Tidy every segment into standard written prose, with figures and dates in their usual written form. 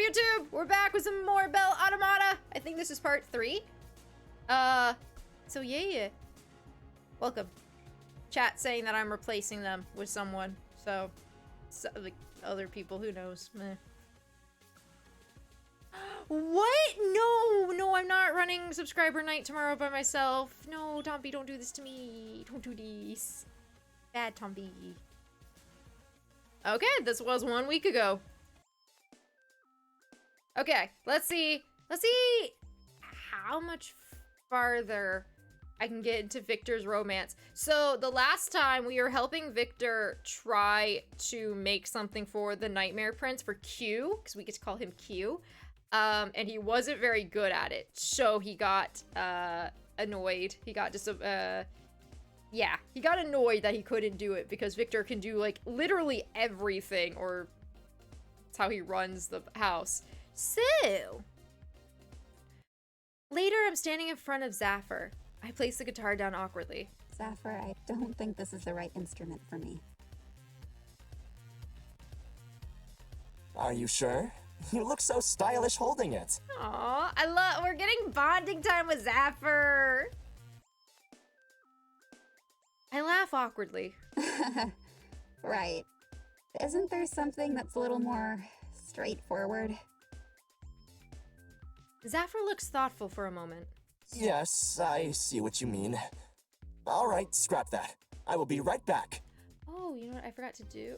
YouTube? We're back with some more Belle Automata. I think this is part 3. So yeah. Welcome. Chat saying that I'm replacing them with someone. So like, other people, who knows? Meh. What? No, I'm not running subscriber night tomorrow by myself. No, Tomby, don't do this to me. Don't do this. Bad Tomby. Okay, this was 1 week ago. Okay, let's see how much farther I can get into Victor's romance. So the last time we were helping Victor try to make something for the Nightmare Prince for Q, because we get to call him Q. And he wasn't very good at it. So he got annoyed. He got he got annoyed that he couldn't do it because Victor can do like literally everything, or that's how he runs the house. So later I'm standing in front of Zafir. I place the guitar down awkwardly. Zafir, I don't think this is the right instrument for me. Are you sure? You look so stylish holding it. Aw, we're getting bonding time with Zafir. I laugh awkwardly. Right. Isn't there something that's a little more straightforward? Zafir looks thoughtful for a moment. Yes, I see what you mean. All right, scrap that. I will be right back. Oh, you know what I forgot to do?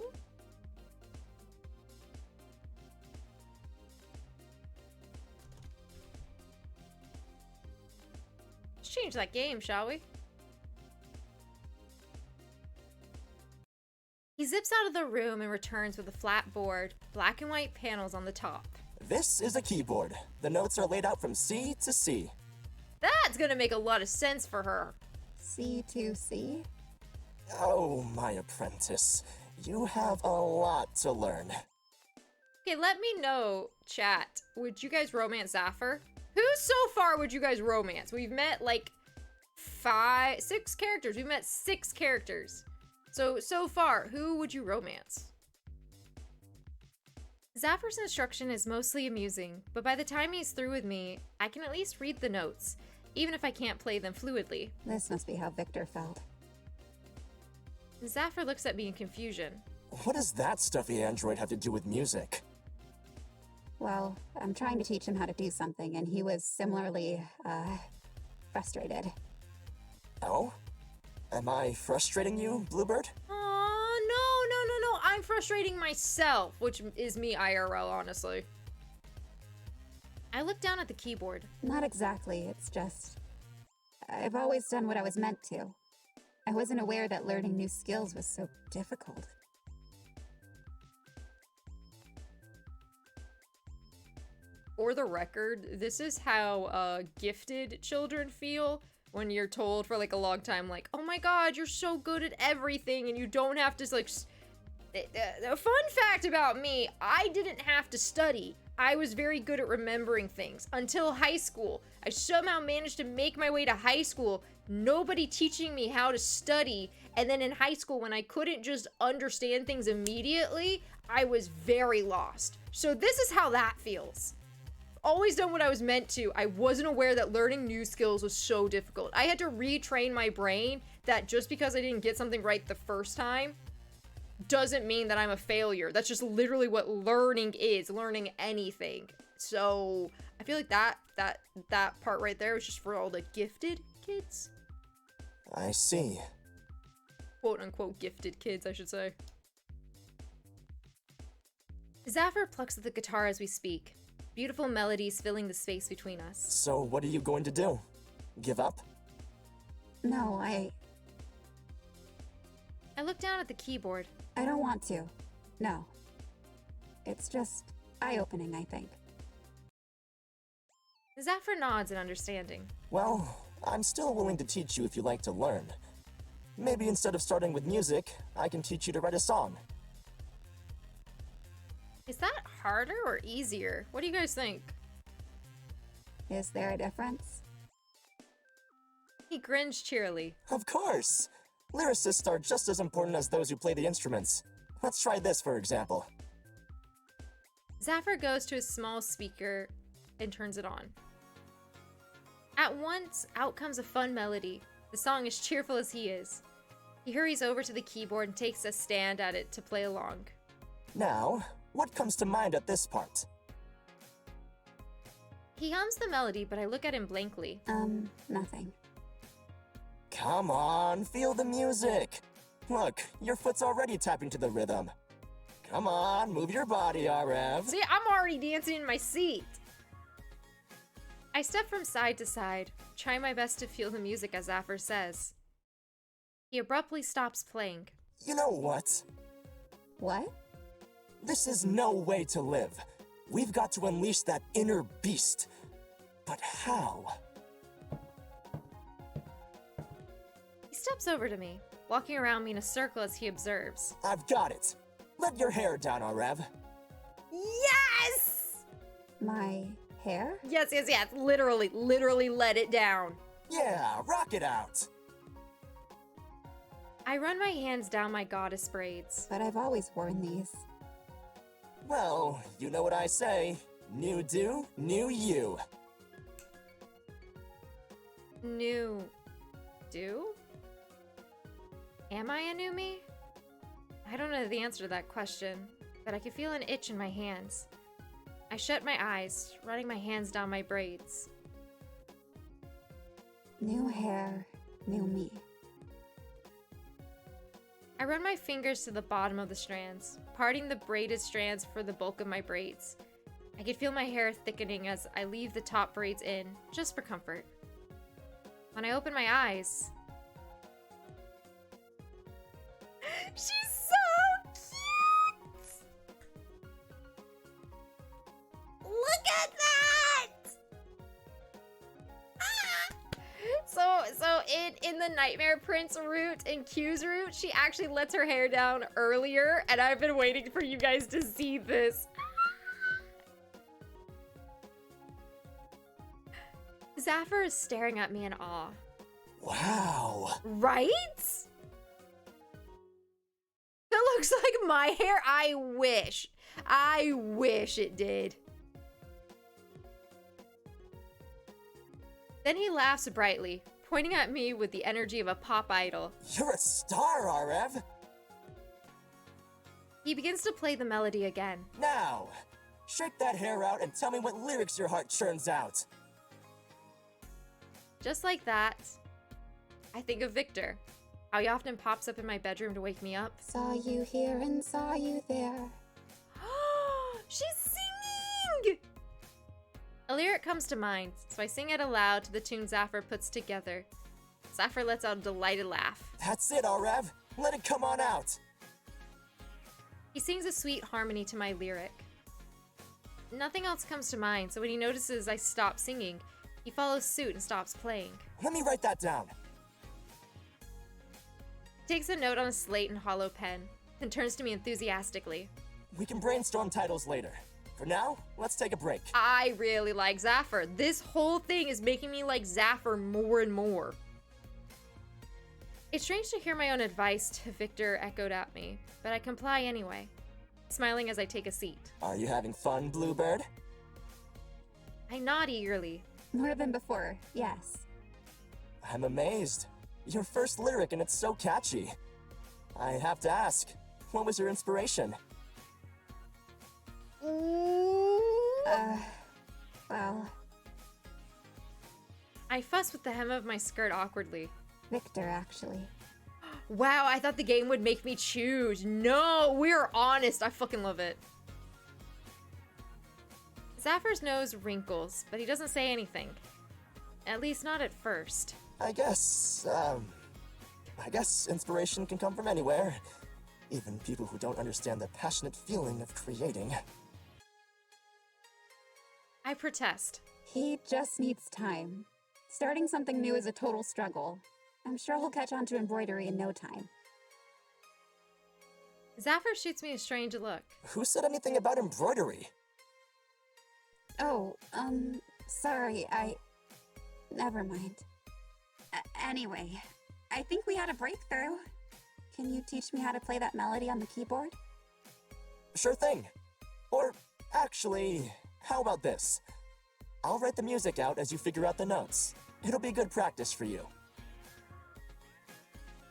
Let's change that game, shall we? He zips out of the room and returns with a flat board, black and white panels on the top. This is a keyboard. The notes are laid out from C to C. That's gonna make a lot of sense for her. C2C? Oh, my apprentice. You have a lot to learn. Okay, let me know, chat. Would you guys romance Zafir? Who so far would you guys romance? We've met like 6 characters. We've met 6 characters. So far, who would you romance? Zafir's instruction is mostly amusing, but by the time he's through with me, I can at least read the notes, even if I can't play them fluidly. This must be how Victor felt. Zafir looks at me in confusion. What does that stuffy android have to do with music? Well, I'm trying to teach him how to do something, and he was similarly, frustrated. Oh? Am I frustrating you, Bluebird? Oh, no. I'm frustrating myself, which is me IRL, honestly. I look down at the keyboard. Not exactly, it's just... I've always done what I was meant to. I wasn't aware that learning new skills was so difficult. For the record, this is how gifted children feel when you're told for like a long time, like, oh my god, you're so good at everything and you don't have to like... A fun fact about me, I didn't have to study. I was very good at remembering things until high school. I somehow managed to make my way to high school, nobody teaching me how to study, and then in high school when I couldn't just understand things immediately, I was very lost. So this is how that feels. Always done what I was meant to. I wasn't aware that learning new skills was so difficult. I had to retrain my brain that just because I didn't get something right the first time doesn't mean that I'm a failure. That's just literally what learning is, learning anything. So I feel like that part right there was just for all the gifted kids. I see. Quote unquote gifted kids, I should say. Zafir plucks at the guitar as we speak. Beautiful melodies filling the space between us. So what are you going to do? Give up? No, I look down at the keyboard. don't want to. No. It's just eye-opening, I think. Zafir nods in understanding. Well, I'm still willing to teach you if you like to learn. Maybe instead of starting with music, I can teach you to write a song. Is that harder or easier? What do you guys think? Is there a difference? He grins cheerily. Of course! Lyricists are just as important as those who play the instruments. Let's try this, for example. Zafir goes to a small speaker and turns it on. At once, out comes a fun melody. The song is cheerful as he is. He hurries over to the keyboard and takes a stand at it to play along. Now, what comes to mind at this part? He hums the melody, but I look at him blankly. Nothing. Come on, feel the music. Look, your foot's already tapping to the rhythm. Come on, move your body, Arev. See, I'm already dancing in my seat. I step from side to side, trying my best to feel the music as Zafir says. He abruptly stops playing. You know what? What? This is no way to live. We've got to unleash that inner beast. But how? He steps over to me, walking around me in a circle as he observes. I've got it. Let your hair down, Arev. Yes! My hair? Yes. Literally let it down. Yeah, rock it out. I run my hands down my goddess braids. But I've always worn these. Well, you know what I say. New do, new you. New do? Am I a new me? I don't know the answer to that question, but I can feel an itch in my hands. I shut my eyes, running my hands down my braids. New hair, new me. I run my fingers to the bottom of the strands, parting the braided strands for the bulk of my braids. I can feel my hair thickening as I leave the top braids in, just for comfort. When I open my eyes... She's so cute! Look at that! So in the Nightmare Prince route, in Q's route, she actually lets her hair down earlier, and I've been waiting for you guys to see this. Zafir is staring at me in awe. Wow. Right? That looks like my hair. I wish it did. Then he laughs brightly, pointing at me with the energy of a pop idol. You're a star, Arev. He begins to play the melody again. Now, shake that hair out and tell me what lyrics your heart churns out. Just like that, I think of Victor. How he often pops up in my bedroom to wake me up. Saw you here and saw you there. She's singing! A lyric comes to mind, so I sing it aloud to the tune Zafir puts together. Zafir lets out a delighted laugh. That's it, Arev. Let it come on out. He sings a sweet harmony to my lyric. Nothing else comes to mind, so when he notices I stop singing, he follows suit and stops playing. Let me write that down. He takes a note on a slate and hollow pen, then turns to me enthusiastically. We can brainstorm titles later. For now, let's take a break. I really like Zafir. This whole thing is making me like Zafir more and more. It's strange to hear my own advice to Victor echoed at me, but I comply anyway, smiling as I take a seat. Are you having fun, Bluebird? I nod eagerly. More than before, yes. I'm amazed. Your first lyric and it's so catchy. I have to ask, what was your inspiration? Well, I fuss with the hem of my skirt awkwardly. Victor, actually. Wow, I thought the game would make me choose. No, we're honest. I fucking love it. Zafir's nose wrinkles, but he doesn't say anything. At least not at first. I guess inspiration can come from anywhere. Even people who don't understand the passionate feeling of creating. I protest. He just needs time. Starting something new is a total struggle. I'm sure he'll catch on to embroidery in no time. Zafir shoots me a strange look. Who said anything about embroidery? Oh, sorry, never mind. Anyway, I think we had a breakthrough. Can you teach me how to play that melody on the keyboard? Sure thing. Or Actually, how about this? I'll write the music out as you figure out the notes. It'll be good practice for you.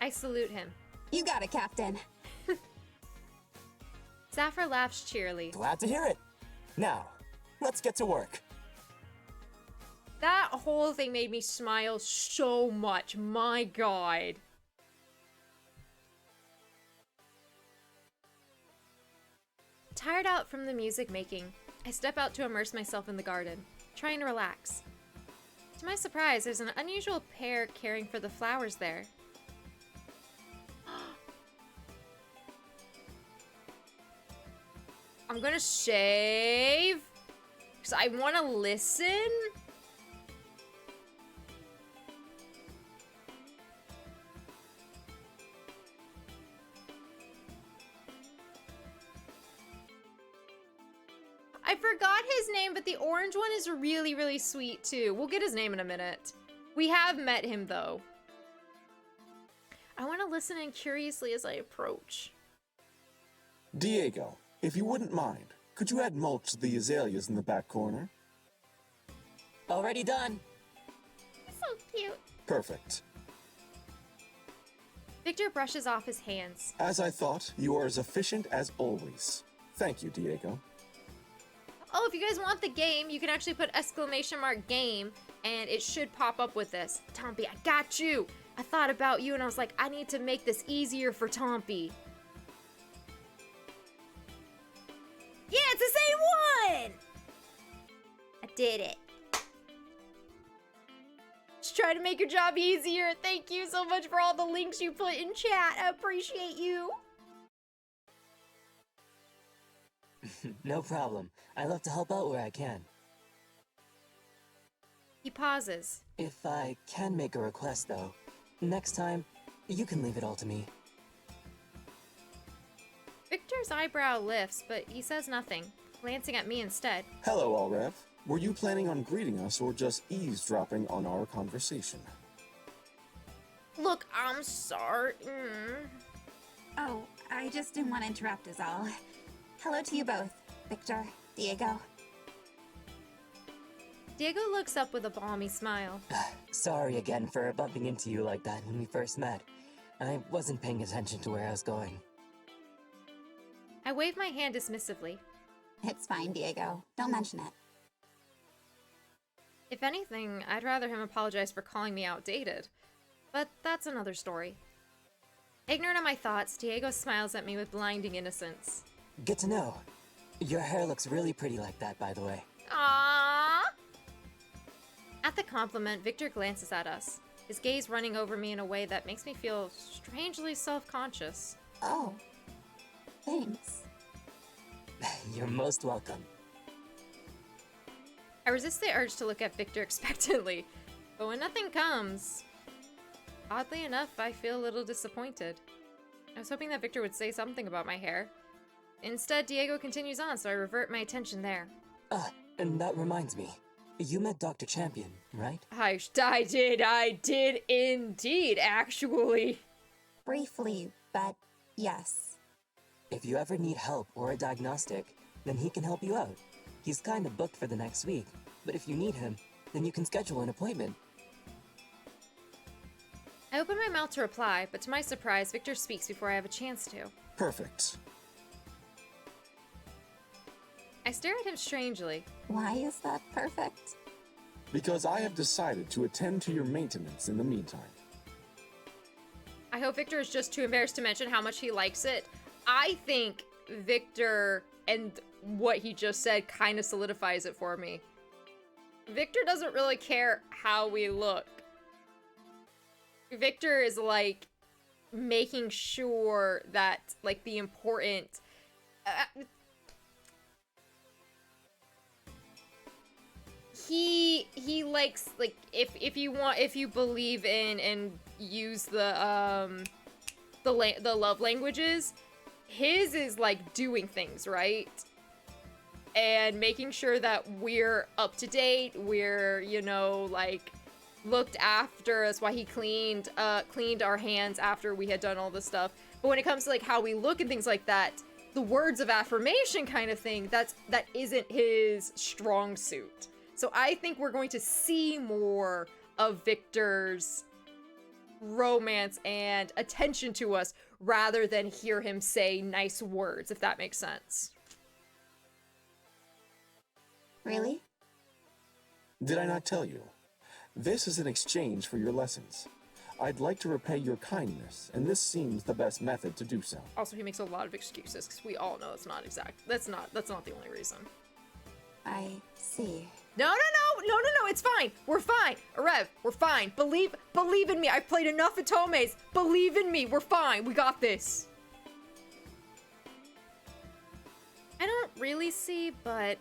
I salute him. You got it, Captain. Saphir laughs cheerily. Glad to hear it. Now, let's get to work. That whole thing made me smile so much. My god. Tired out from the music making, I step out to immerse myself in the garden, trying to relax. To my surprise, there's an unusual pair caring for the flowers there. I'm gonna save, because I want to listen. I forgot his name, but the orange one is really, really sweet too. We'll get his name in a minute. We have met him though. I want to listen in curiously as I approach. Diego, if you wouldn't mind, could you add mulch to the azaleas in the back corner? Already done. So cute. Perfect. Victor brushes off his hands. As I thought, you are as efficient as always. Thank you, Diego. Oh, if you guys want the game, you can actually put !game and it should pop up with this. Tompy, I got you. I thought about you and I was like, I need to make this easier for Tompy. Yeah, it's the same one! I did it. Just try to make your job easier. Thank you so much for all the links you put in chat. I appreciate you. No problem. I love to help out where I can. He pauses. If I can make a request, though, next time, you can leave it all to me. Victor's eyebrow lifts, but he says nothing, glancing at me instead. Hello, Alrev. Were you planning on greeting us or just eavesdropping on our conversation? Look, I'm sorry. Oh, I just didn't want to interrupt is all. Hello to you both, Victor, Diego. Diego looks up with a balmy smile. Sorry again for bumping into you like that when we first met. I wasn't paying attention to where I was going. I wave my hand dismissively. It's fine, Diego. Don't mention it. If anything, I'd rather him apologize for calling me outdated. But that's another story. Ignorant of my thoughts, Diego smiles at me with blinding innocence. Good to know. Your hair looks really pretty like that, by the way. Aww! At the compliment, Victor glances at us, his gaze running over me in a way that makes me feel strangely self-conscious. Oh, thanks. You're most welcome. I resist the urge to look at Victor expectantly, but when nothing comes, oddly enough, I feel a little disappointed. I was hoping that Victor would say something about my hair. Instead, Diego continues on, so I revert my attention there. And that reminds me. You met Dr. Champion, right? I did indeed, actually. Briefly, but yes. If you ever need help or a diagnostic, then he can help you out. He's kinda booked for the next week, but if you need him, then you can schedule an appointment. I open my mouth to reply, but to my surprise, Victor speaks before I have a chance to. Perfect. I stare at him strangely. Why is that perfect? Because I have decided to attend to your maintenance in the meantime. I hope Victor is just too embarrassed to mention how much he likes it. I think Victor and what he just said kind of solidifies it for me. Victor doesn't really care how we look. Victor is like making sure that like the important he likes, like, if you believe in and use the love languages, his is like doing things right and making sure that we're up to date, we're, you know, like looked after. That's why he cleaned our hands after we had done all this stuff. But when it comes to like how we look and things like that, the words of affirmation kind of thing, that isn't his strong suit. So I think we're going to see more of Victor's romance and attention to us rather than hear him say nice words, if that makes sense. Really? Did I not tell you? This is an exchange for your lessons. I'd like to repay your kindness, and this seems the best method to do so. Also, he makes a lot of excuses, because we all know it's not exact. That's not the only reason. I see. No, it's fine. We're fine. Arev, we're fine. Believe in me. I've played enough Atomes. Believe in me. We're fine. We got this. I don't really see, but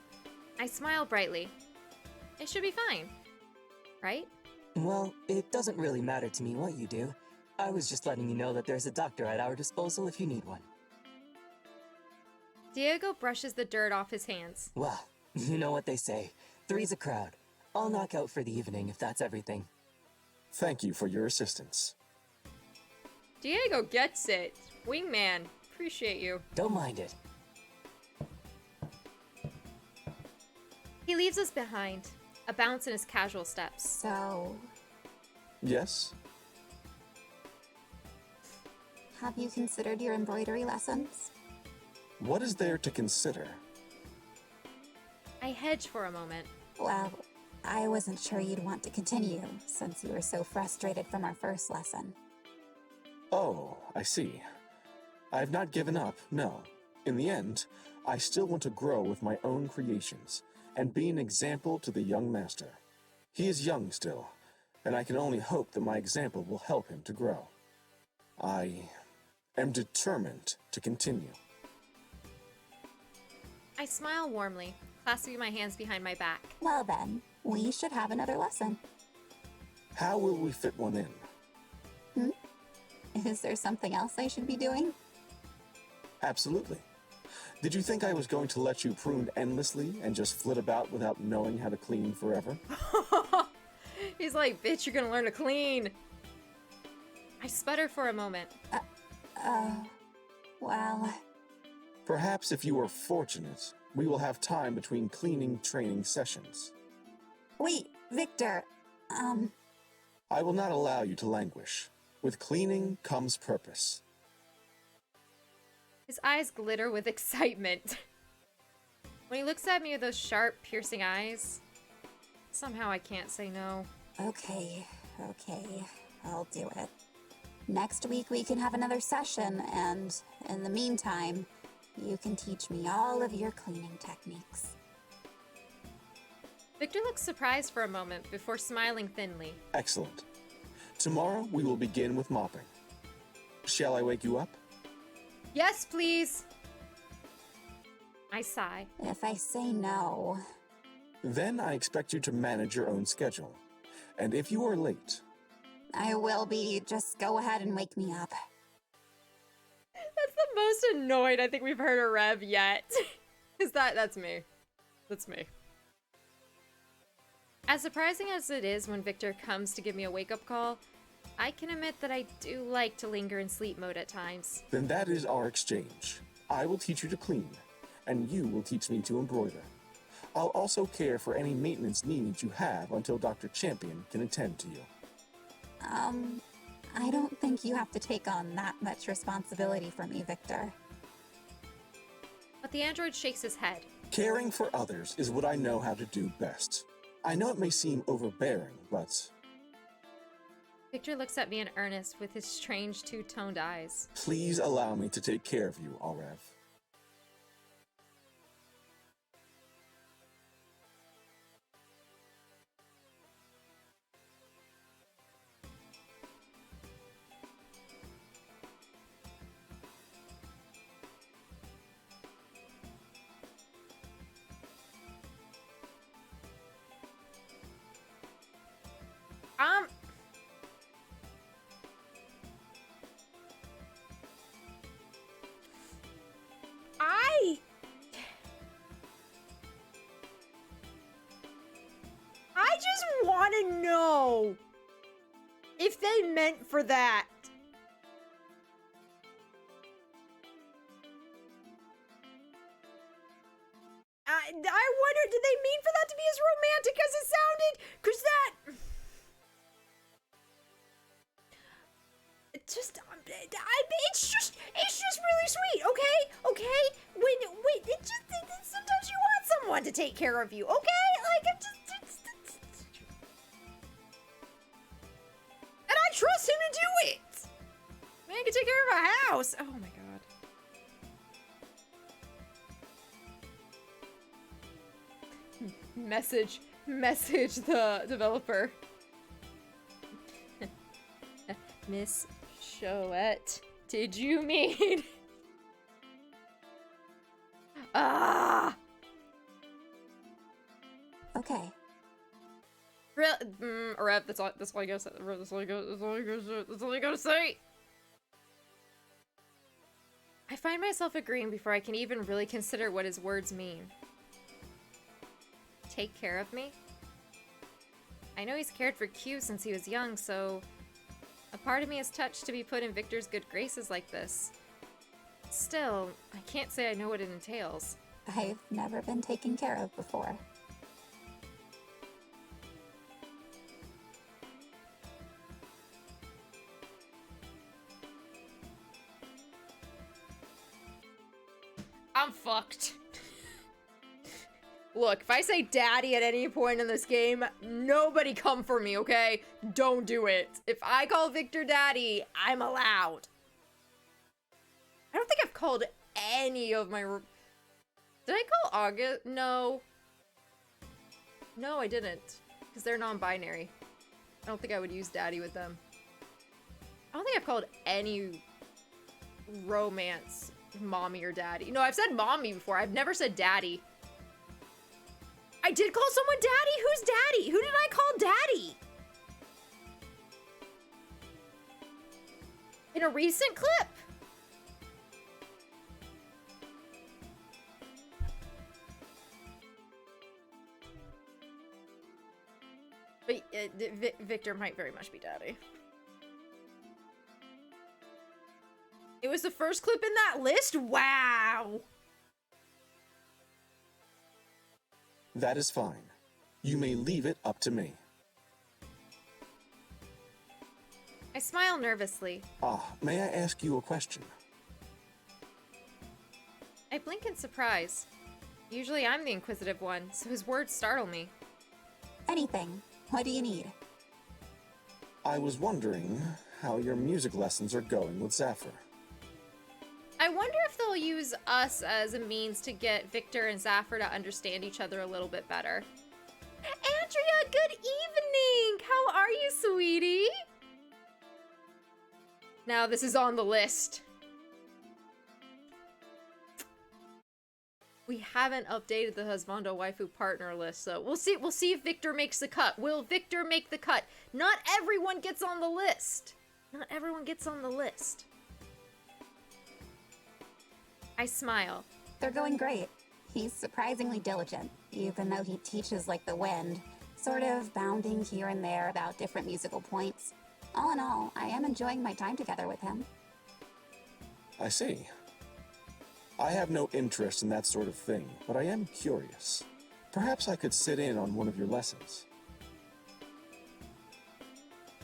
I smile brightly. It should be fine. Right? Well, it doesn't really matter to me what you do. I was just letting you know that there's a doctor at our disposal if you need one. Diego brushes the dirt off his hands. Well, you know what they say. Three's a crowd. I'll knock out for the evening if that's everything. Thank you for your assistance. Diego gets it. Wingman, appreciate you. Don't mind it. He leaves us behind, a bounce in his casual steps. So, Yes? have you considered your embroidery lessons? What is there to consider? I hedge for a moment. Well, I wasn't sure you'd want to continue, since you were so frustrated from our first lesson. Oh, I see. I've not given up, no. In the end, I still want to grow with my own creations, and be an example to the young master. He is young still, and I can only hope that my example will help him to grow. I am determined to continue. I smile warmly, clasping my hands behind my back. Well then, we should have another lesson. How will we fit one in? Is there something else I should be doing? Absolutely. Did you think I was going to let you prune endlessly and just flit about without knowing how to clean forever? He's like, bitch, you're gonna learn to clean. I sputter for a moment. Well, Perhaps if you are fortunate, we will have time between cleaning training sessions. wait, Victor, I will not allow you to languish. With cleaning comes purpose. His eyes glitter with excitement. When he looks at me with those sharp, piercing eyes, somehow I can't say no. okay, I'll do it. Next week we can have another session, and in the meantime, you can teach me all of your cleaning techniques. Victor looks surprised for a moment before smiling thinly. Excellent. Tomorrow we will begin with mopping. Shall I wake you up? Yes, please! I sigh. If I say no, Then I expect you to manage your own schedule. And if you are late, I will be. Just go ahead and wake me up. That's the most annoyed I think we've heard a Rev yet. That's me. That's me. As surprising as it is when Victor comes to give me a wake-up call, I can admit that I do like to linger in sleep mode at times. then that is our exchange. I will teach you to clean, and you will teach me to embroider. I'll also care for any maintenance needs you have until Dr. Champion can attend to you. I don't think you have to take on that much responsibility for me, Victor. But the android shakes his head. Caring for others is what I know how to do best. I know it may seem overbearing, but Victor looks at me in earnest with his strange two-toned eyes. please allow me to take care of you, Aurev. Um... I just want to know if they meant for that. as romantic as it sounded, because that... It's just really sweet, okay? Okay? Sometimes you want someone to take care of you, okay? Like, and I trust him to do it! Man can take care of a house! Oh my god. Message the developer. Miss Choette, did you mean? Ah! Okay. Real, Rev, that's all I gotta say. That's all I gotta say. I find myself agreeing before I can even really consider what his words mean. Take care of me? I know he's cared for Q since he was young, so a part of me is touched to be put in Victor's good graces like this. Still, I can't say I know what it entails. I've never been taken care of before. I'm fucked. Look, if I say daddy at any point in this game, nobody come for me, okay? Don't do it. If I call Victor daddy, I'm allowed. I don't think I've called any of my... Did I call August? No. No, I didn't. Because they're non-binary. I don't think I would use daddy with them. I don't think I've called any romance mommy or daddy. No, I've said mommy before. I've never said daddy. I did call someone daddy? Who's daddy? Who did I call daddy? In a recent clip? But Victor might very much be daddy. It was the first clip in that list? Wow! That is fine. You may leave it up to me. I smile nervously. May I ask you a question? I blink in surprise. Usually I'm the inquisitive one, so his words startle me. Anything. What do you need? I was wondering how your music lessons are going with Zephyr. I wonder if they'll use us as a means to get Victor and Zephyr to understand each other a little bit better. Andrea, good evening! How are you, sweetie? Now this is on the list. We haven't updated the husbando waifu partner list, so we'll see if Victor makes the cut. Will Victor make the cut? Not everyone gets on the list. Not everyone gets on the list. I smile. They're going great. He's surprisingly diligent, even though he teaches like the wind, sort of bounding here and there about different musical points. All in all, I am enjoying my time together with him. I see. I have no interest in that sort of thing, but I am curious. Perhaps I could sit in on one of your lessons.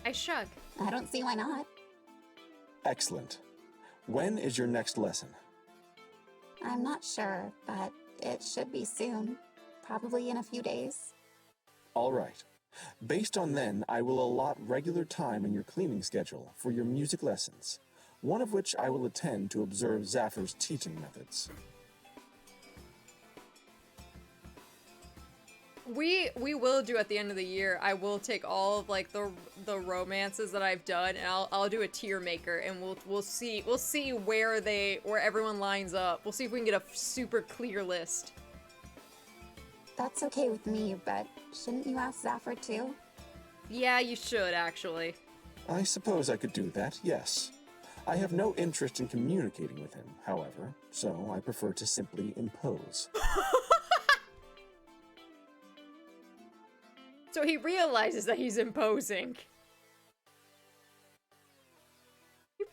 I shrug. I don't see why not. Excellent. When is your next lesson? I'm not sure, but it should be soon. Probably in a few days. All right. Based on then, I will allot regular time in your cleaning schedule for your music lessons, one of which I will attend to observe Zephyr's teaching methods. We will do at the end of the year. I will take all of like the romances that I've done, and I'll do a tier maker, and we'll see where everyone lines up. We'll see if we can get a super clear list. That's okay with me, but shouldn't you ask Zephyr too? Yeah, you should actually. I suppose I could do that, yes. I have no interest in communicating with him, however, so I prefer to simply impose. So he realizes that he's imposing.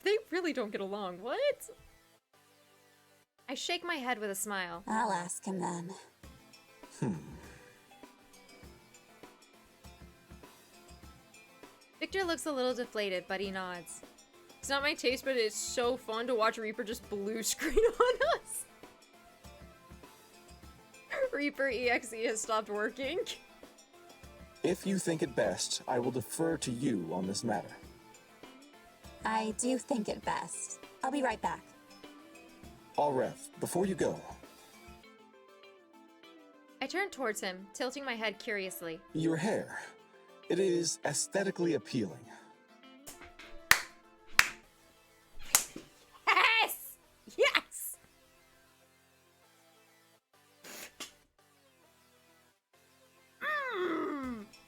They really don't get along. What? I shake my head with a smile. I'll ask him then. Victor looks a little deflated, but he nods. It's not my taste, but it's so fun to watch Reaper just blue screen on us. Reaper EXE has stopped working. If you think it best, I will defer to you on this matter. I do think it best. I'll be right back. Alrev, before you go, I turn towards him, tilting my head curiously. your hair. It is aesthetically appealing. Yes! Yes!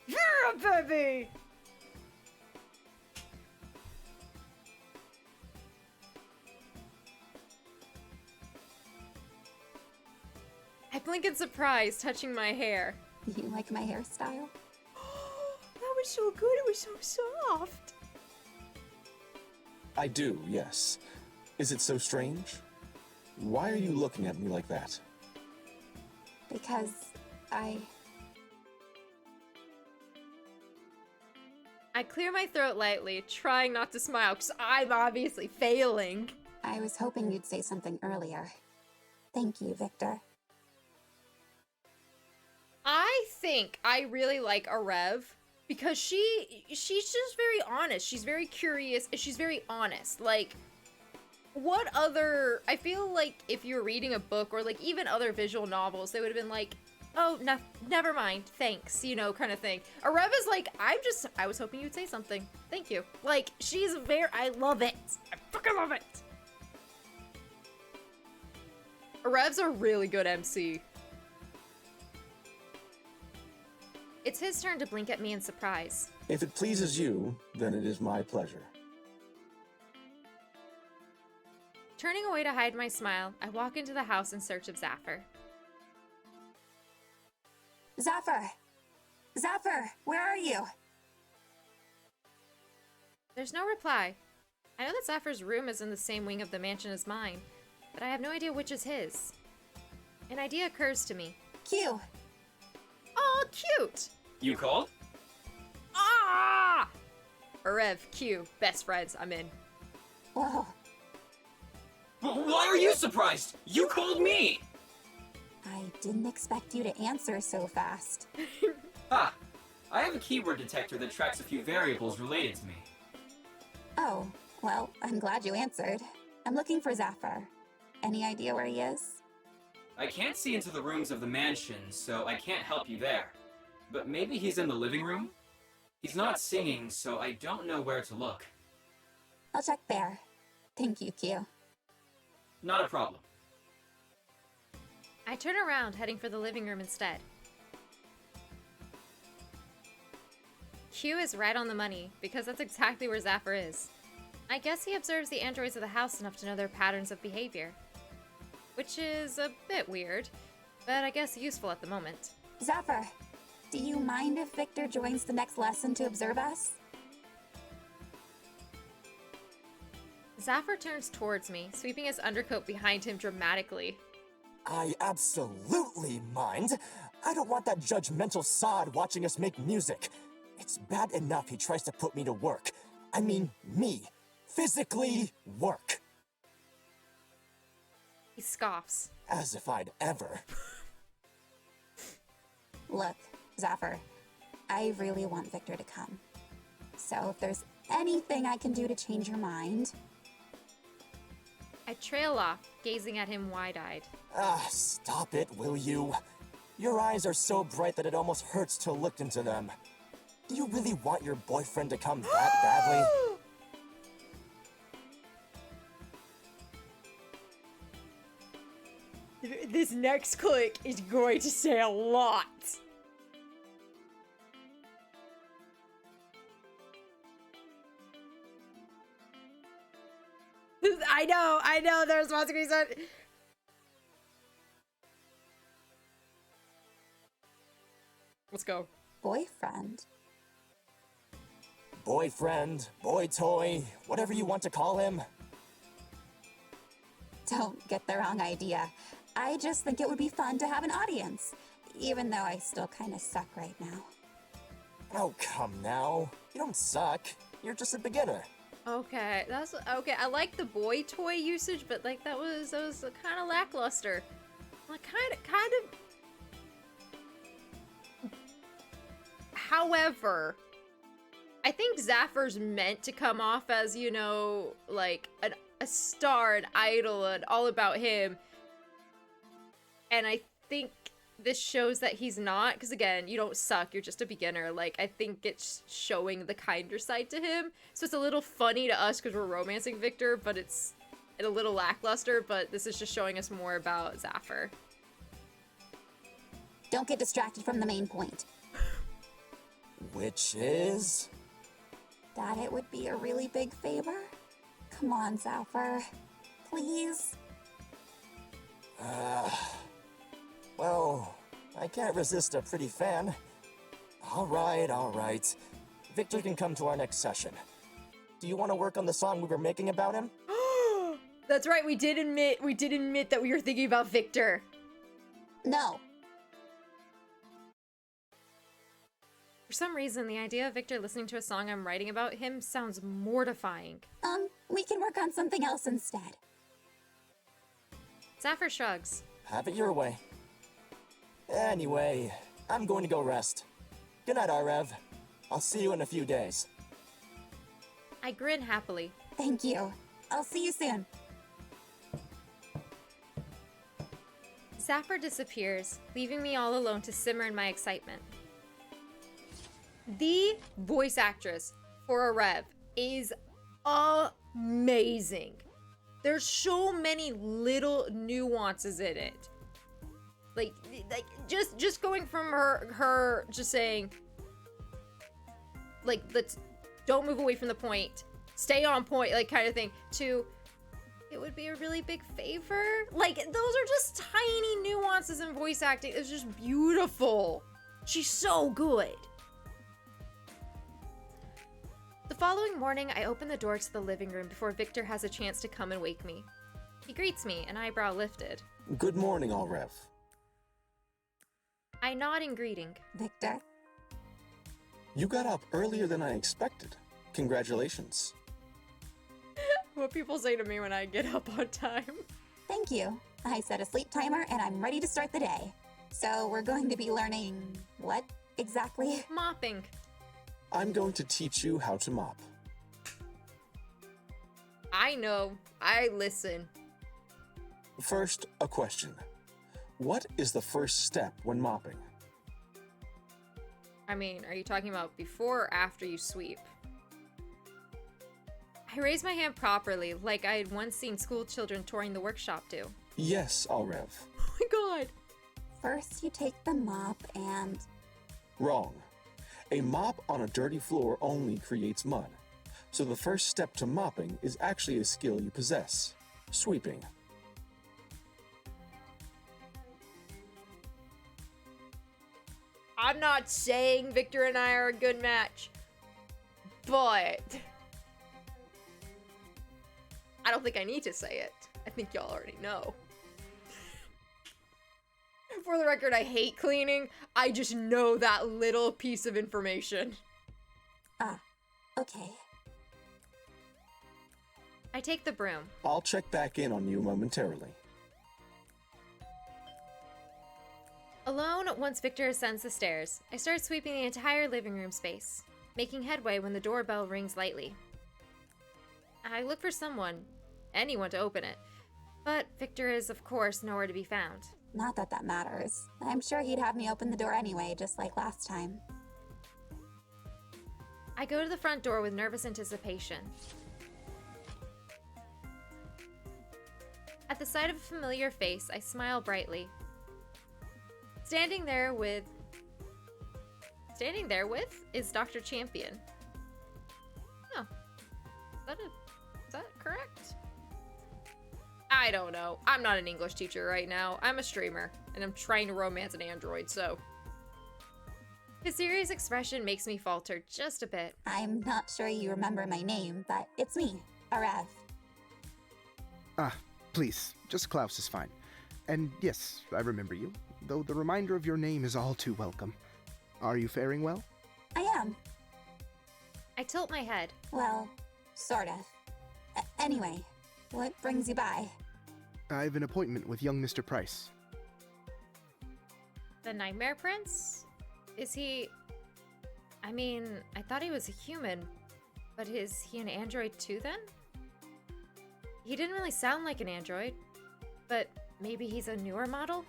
Yeah, baby! I blink in surprise, touching my hair. You like my hairstyle? That was so good, it was so soft. I do, yes. Is it so strange? Why are you looking at me like that? Because I clear my throat lightly, trying not to smile, because I'm obviously failing. was hoping you'd say something earlier. Thank you, Victor. I think I really like Aurev because she's just very honest. She's very curious and she's very honest. Like, what other... I feel like if you're reading a book or like even other visual novels, they would have been like, oh, no, never mind, thanks, you know, kind of thing. Aurev is like, I was hoping you'd say something. Thank you. Like, she's very... I love it. I fucking love it. Aurev's a really good MC. It's his turn to blink at me in surprise. If it pleases you, then it is my pleasure. Turning away to hide my smile, I walk into the house in search of Zafir. Zafir! Zafir, where are you? There's no reply. I know that Zafir's room is in the same wing of the mansion as mine, but I have no idea which is his. An idea occurs to me. Q! Oh, cute! You called? Ah! Aurev, Q, best friends, I'm in. Whoa, Why are you surprised? You called me! I didn't expect you to answer so fast. Ah, I have a keyword detector that tracks a few variables related to me. Oh, well, I'm glad you answered. I'm looking for Zafir. Any idea where he is? I can't see into the rooms of the mansion, so I can't help you there. But maybe he's in the living room? He's not singing, so I don't know where to look. I'll check there. Thank you, Q. Not a problem. I turn around, heading for the living room instead. Q is right on the money, because that's exactly where Zafir is. I guess he observes the androids of the house enough to know their patterns of behavior. Which is a bit weird, but I guess useful at the moment. Zafir, do you mind if Victor joins the next lesson to observe us? Zafir turns towards me, sweeping his undercoat behind him dramatically. I absolutely mind. I don't want that judgmental sod watching us make music. It's bad enough he tries to put me to work. I mean, me. Physically work. He scoffs. As if I'd ever. Look, Zafir, I really want Victor to come. So if there's anything I can do to change your mind... I trail off, gazing at him wide-eyed. Ah, stop it, will you? Your eyes are so bright that it almost hurts to look into them. Do you really want your boyfriend to come that badly? This next click is going to say a lot. I know, there's supposed to be some... Let's go. Boyfriend? Boyfriend, boy toy, whatever you want to call him. Don't get the wrong idea. I just think it would be fun to have an audience, even though I still kind of suck right now. Oh, come now. You don't suck. You're just a beginner. Okay, that's okay. I like the boy toy usage, but like that was kind of lackluster. Like kind of. However, I think Zaffir's meant to come off as, you know, like a star, an idol, and all about him. And I think this shows that he's not, because again, you don't suck, you're just a beginner. Like, I think it's showing the kinder side to him. So it's a little funny to us because we're romancing Victor, but it's a little lackluster, but this is just showing us more about Zaffir. Don't get distracted from the main point. Which is? That it would be a really big favor? Come on, Zafir. Please? Well, I can't resist a pretty fan. All right. Victor can come to our next session. Do you want to work on the song we were making about him? That's right, we did admit that we were thinking about Victor. No. For some reason, the idea of Victor listening to a song I'm writing about him sounds mortifying. We can work on something else instead. Zaffir shrugs. Have it your way. Anyway, I'm going to go rest. Good night, Arev. I'll see you in a few days. I grin happily. Thank you. I'll see you soon. Zaffir disappears, leaving me all alone to simmer in my excitement. The voice actress for Arev is amazing. There's so many little nuances in it. Like just going from her just saying, like, don't move away from the point, stay on point, like, kind of thing, to it would be a really big favor. Like, those are just tiny nuances in voice acting. It's just beautiful. She's so good. The following morning, I open the door to the living room before Victor has a chance to come and wake me. He greets me, an eyebrow lifted. Good morning, Alrev. I nod in greeting. Victor? You got up earlier than I expected. Congratulations. What people say to me when I get up on time. Thank you. I set a sleep timer and I'm ready to start the day. So we're going to be learning what exactly? Mopping. I'm going to teach you how to mop. I know. I listen. First, a question. What is the first step when mopping? I mean, are you talking about before or after you sweep? I raised my hand properly, like I had once seen school children touring the workshop do. Yes, Alrev. Oh my god! First, you take the mop and... Wrong. A mop on a dirty floor only creates mud. So the first step to mopping is actually a skill you possess. Sweeping. I'm not saying Victor and I are a good match, but I don't think I need to say it. I think y'all already know. For the record, I hate cleaning. I just know that little piece of information. Ah, okay. I take the broom. I'll check back in on you momentarily. Alone, once Victor ascends the stairs, I start sweeping the entire living room space, making headway when the doorbell rings lightly. I look for anyone to open it, but Victor is, of course, nowhere to be found. Not that that matters. I'm sure he'd have me open the door anyway, just like last time. I go to the front door with nervous anticipation. At the sight of a familiar face, I smile brightly. Standing there with is Dr. Champion. Oh. Is that correct? I don't know. I'm not an English teacher right now. I'm a streamer, and I'm trying to romance an android, so. His serious expression makes me falter just a bit. I'm not sure you remember my name, but it's me, Arev. Please, just Klaus is fine. And yes, I remember you, though the reminder of your name is all too welcome. Are you faring well? I am. I tilt my head. Well, sort of. Anyway, what brings you by? I have an appointment with young Mr. Price. The Nightmare Prince? Is he... I mean, I thought he was a human, but is he an android too then? He didn't really sound like an android, but maybe he's a newer model?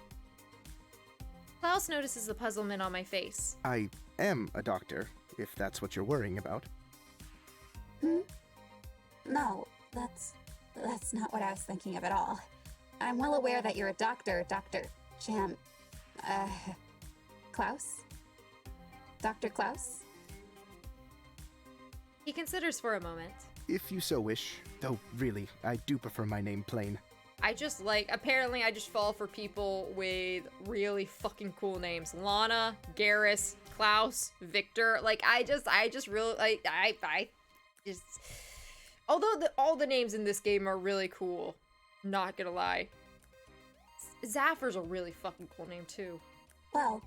Klaus notices the puzzlement on my face. I am a doctor, if that's what you're worrying about. No, that's not what I was thinking of at all. I'm well aware that you're a doctor, Dr. Klaus? Dr. Klaus? He considers for a moment. If you so wish, though really, I do prefer my name plain. Apparently I just fall for people with really fucking cool names. Lana, Garrus, Klaus, Victor. I just really, although all the names in this game are really cool, not gonna lie. Zaffir's a really fucking cool name too. Well,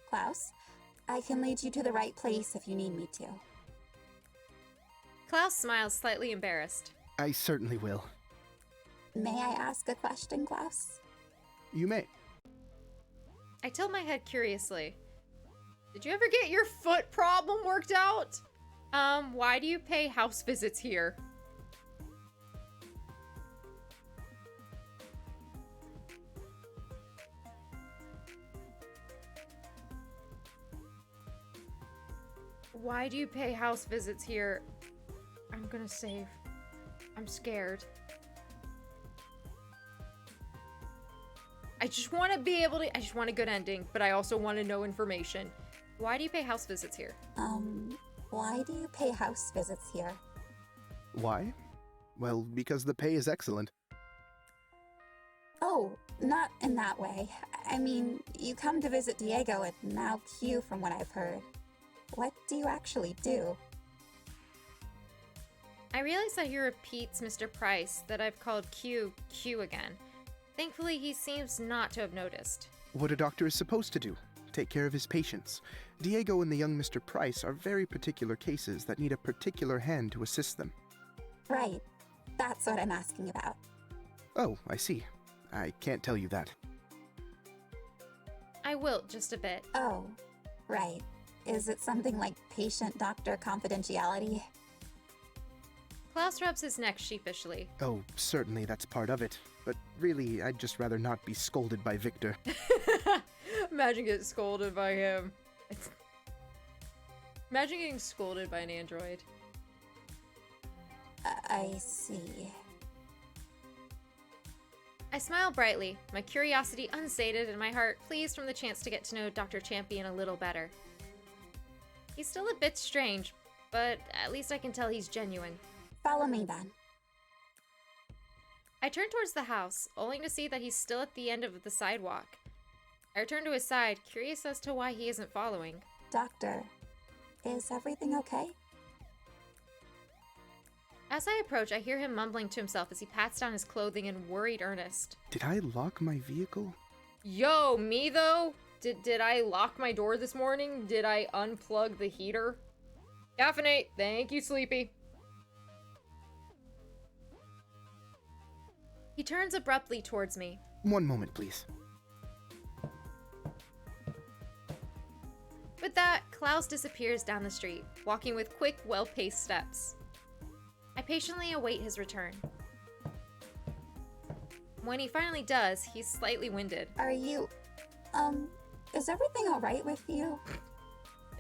Klaus, I can lead you to the right place if you need me to. Klaus smiles, slightly embarrassed. I certainly will. May I ask a question, Klaus? You may. I tilt my head curiously. Did you ever get your foot problem worked out? Why do you pay house visits here? Why do you pay house visits here? I'm gonna save. I'm scared. I just want to be able to, I just want a good ending, but I also want to know information. Why do you pay house visits here? Why do you pay house visits here? Why? Well, because the pay is excellent. Oh, not in that way. I mean, you come to visit Diego and now Q from what I've heard. What do you actually do? I realize that he repeats Mr. Price, that I've called Q again. Thankfully, he seems not to have noticed. What a doctor is supposed to do. Take care of his patients. Diego and the young Mr. Price are very particular cases that need a particular hand to assist them. Right. That's what I'm asking about. Oh, I see. I can't tell you that. I wilt just a bit. Oh, right. Is it something like patient-doctor confidentiality? Klaus rubs his neck sheepishly. Oh, certainly that's part of it. But really, I'd just rather not be scolded by Victor. Imagine getting scolded by him. Imagine getting scolded by an android. I see. I smile brightly, my curiosity unsated and my heart pleased from the chance to get to know Dr. Champion a little better. He's still a bit strange, but at least I can tell he's genuine. Follow me then. I turn towards the house, only to see that he's still at the end of the sidewalk. I return to his side, curious as to why he isn't following. Doctor, is everything okay? As I approach, I hear him mumbling to himself as he pats down his clothing in worried earnest. Did I lock my vehicle? Yo, me though? Did I lock my door this morning? Did I unplug the heater? Caffeinate, thank you, Sleepy. He turns abruptly towards me. One moment, please. With that, Klaus disappears down the street, walking with quick, well-paced steps. I patiently await his return. When he finally does, he's slightly winded. Are you, is everything alright with you?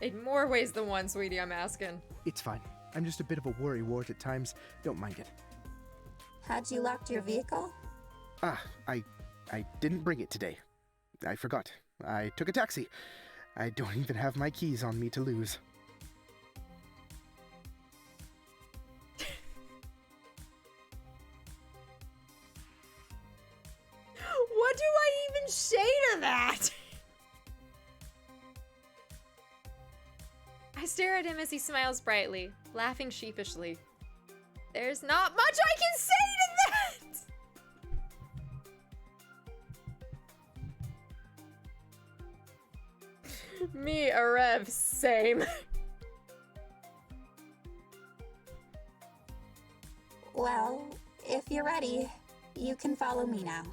In more ways than one, sweetie, I'm asking. It's fine. I'm just a bit of a worrywart at times. Don't mind it. Had you locked your vehicle? Ah, I didn't bring it today. I forgot. I took a taxi. I don't even have my keys on me to lose. What do I even say to that? I stare at him as he smiles brightly, laughing sheepishly. There's not much I can say to that! Me, a rev, same. Well, if you're ready, you can follow me now.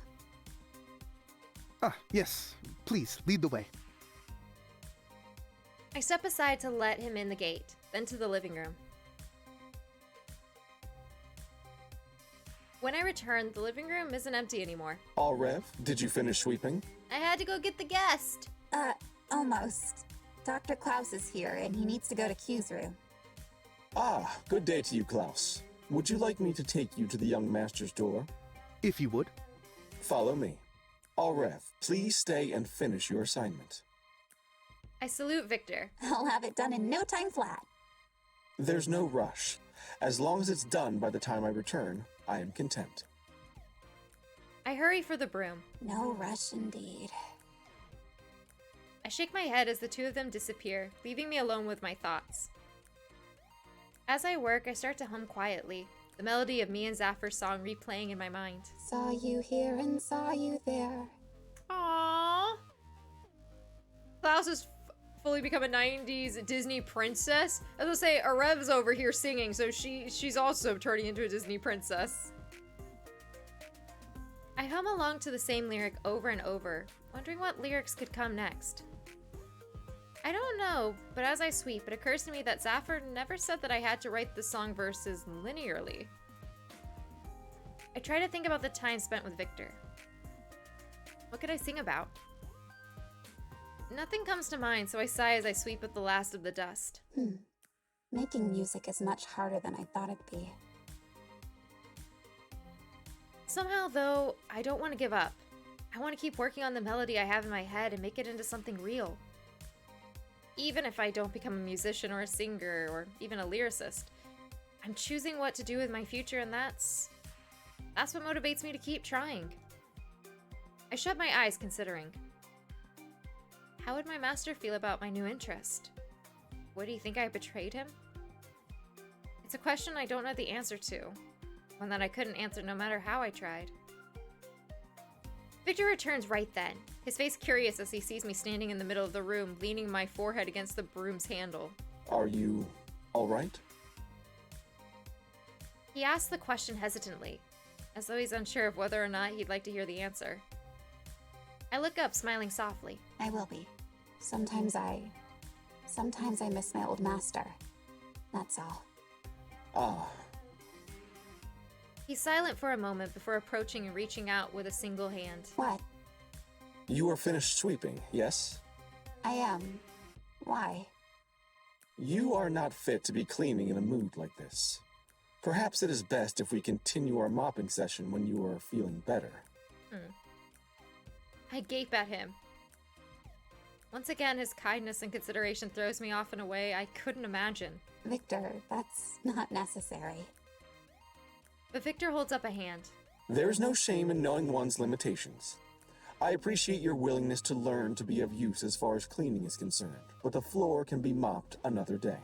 Ah, yes. Please, lead the way. I step aside to let him in the gate, then to the living room. When I return, the living room isn't empty anymore. All Rev, did you finish sweeping? I had to go get the guest. Almost. Dr. Klaus is here, and he needs to go to Q's room. Ah, good day to you, Klaus. Would you like me to take you to the young master's door? If you would. Follow me. All Rev, please stay and finish your assignment. I salute Victor. I'll have it done in no time flat. There's no rush. As long as it's done by the time I return, I am content. I hurry for the broom. No rush indeed. I shake my head as the two of them disappear, leaving me alone with my thoughts. As I work, I start to hum quietly, the melody of me and Zafar's song replaying in my mind. Saw you here and saw you there. Aww. Klaus has fully become a 90s Disney princess. I was gonna say, Arev's over here singing, so she's also turning into a Disney princess. I hum along to the same lyric over and over, wondering what lyrics could come next. I don't know, but as I sweep, it occurs to me that Zafar never said that I had to write the song verses linearly. I try to think about the time spent with Victor. What could I sing about? Nothing comes to mind, so I sigh as I sweep up the last of the dust. Making music is much harder than I thought it'd be. Somehow, though, I don't want to give up. I want to keep working on the melody I have in my head and make it into something real. Even if I don't become a musician or a singer or even a lyricist, I'm choosing what to do with my future, and that's what motivates me to keep trying. I shut my eyes, considering. How would my master feel about my new interest? Would he think I betrayed him? It's a question I don't know the answer to, one that I couldn't answer no matter how I tried. Victor returns right then, his face curious as he sees me standing in the middle of the room, leaning my forehead against the broom's handle. Are you all right? He asks the question hesitantly, as though he's unsure of whether or not he'd like to hear the answer. I look up, smiling softly. I will be. Sometimes I miss my old master. That's all. Ah, He's silent for a moment before approaching and reaching out with a single hand. What? you are finished sweeping, yes? I am. Why? You are not fit to be cleaning in a mood like this. Perhaps it is best if we continue our mopping session when you are feeling better. I gape at him. Once again, his kindness and consideration throws me off in a way I couldn't imagine. Victor, that's not necessary. But Victor holds up a hand. There is no shame in knowing one's limitations. I appreciate your willingness to learn to be of use as far as cleaning is concerned, but the floor can be mopped another day.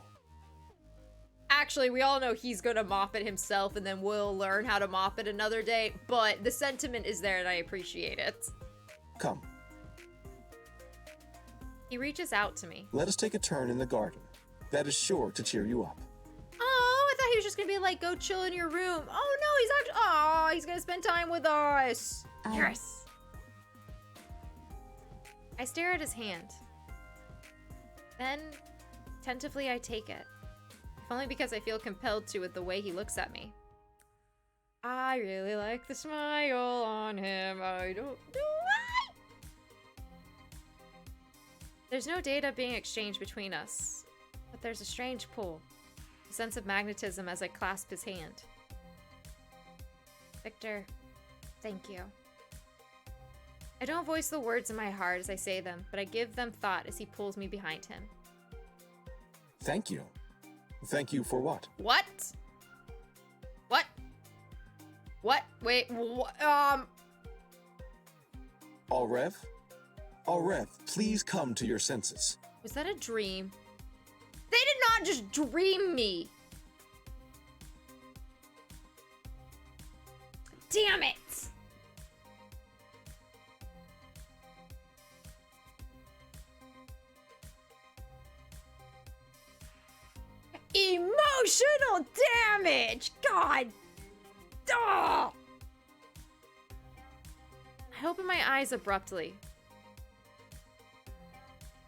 Actually, we all know he's gonna mop it himself and then we'll learn how to mop it another day, but the sentiment is there and I appreciate it. Come, He reaches out to me. let us take a turn in the garden. That is sure to cheer you up. Oh, I thought he was just gonna be like, go chill in your room. Oh no, he's actually, he's gonna spend time with us. Yes. I stare at his hand. Then, tentatively, I take it. If only because I feel compelled to with the way he looks at me. I really like the smile on him. I don't know why. There's no data being exchanged between us, but there's a strange pull. A sense of magnetism as I clasp his hand. Victor, thank you. I don't voice the words in my heart as I say them, but I give them thought as he pulls me behind him. Thank you. Thank you for what? What? What? What? Wait, All Rev? All Rev, please come to your senses. Was that a dream? They did not just dream me! Damn it! Emotional damage! God Ah! I open my eyes abruptly.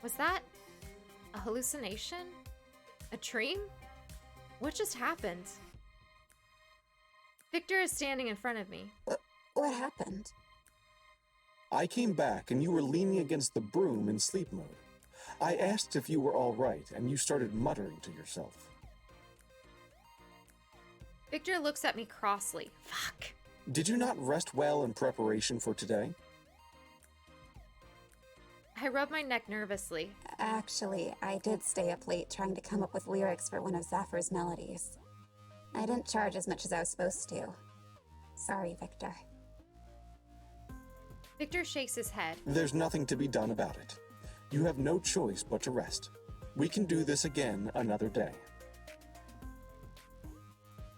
Was that a hallucination? A dream? What just happened? Victor is standing in front of me. What happened? I came back and you were leaning against the broom in sleep mode. I asked if you were all right, and you started muttering to yourself. Victor looks at me crossly. Fuck. Did you not rest well in preparation for today? I rub my neck nervously. Actually, I did stay up late trying to come up with lyrics for one of Zaphyr's melodies. I didn't charge as much as I was supposed to. Sorry, Victor. Victor shakes his head. There's nothing to be done about it. You have no choice but to rest. We can do this again another day.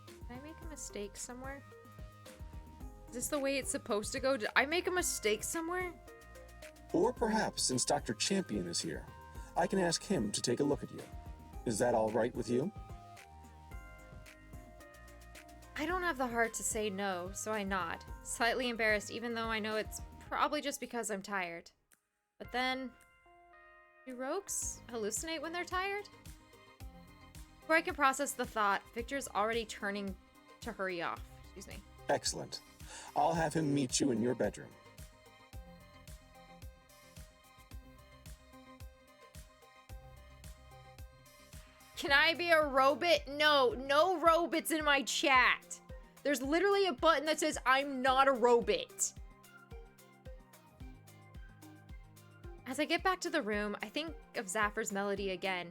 Did I make a mistake somewhere? Is this the way it's supposed to go? Did I make a mistake somewhere? Or perhaps, since Dr. Champion is here, I can ask him to take a look at you. Is that all right with you? I don't have the heart to say no, so I nod, slightly embarrassed even though I know it's probably just because I'm tired. But then, do rogues hallucinate when they're tired? Before I can process the thought, Victor's already turning to hurry off. Excuse me. Excellent. I'll have him meet you in your bedroom. Can I be a robot? No, no robots in my chat. There's literally a button that says I'm not a robot. As I get back to the room, I think of Zaphyr's melody again.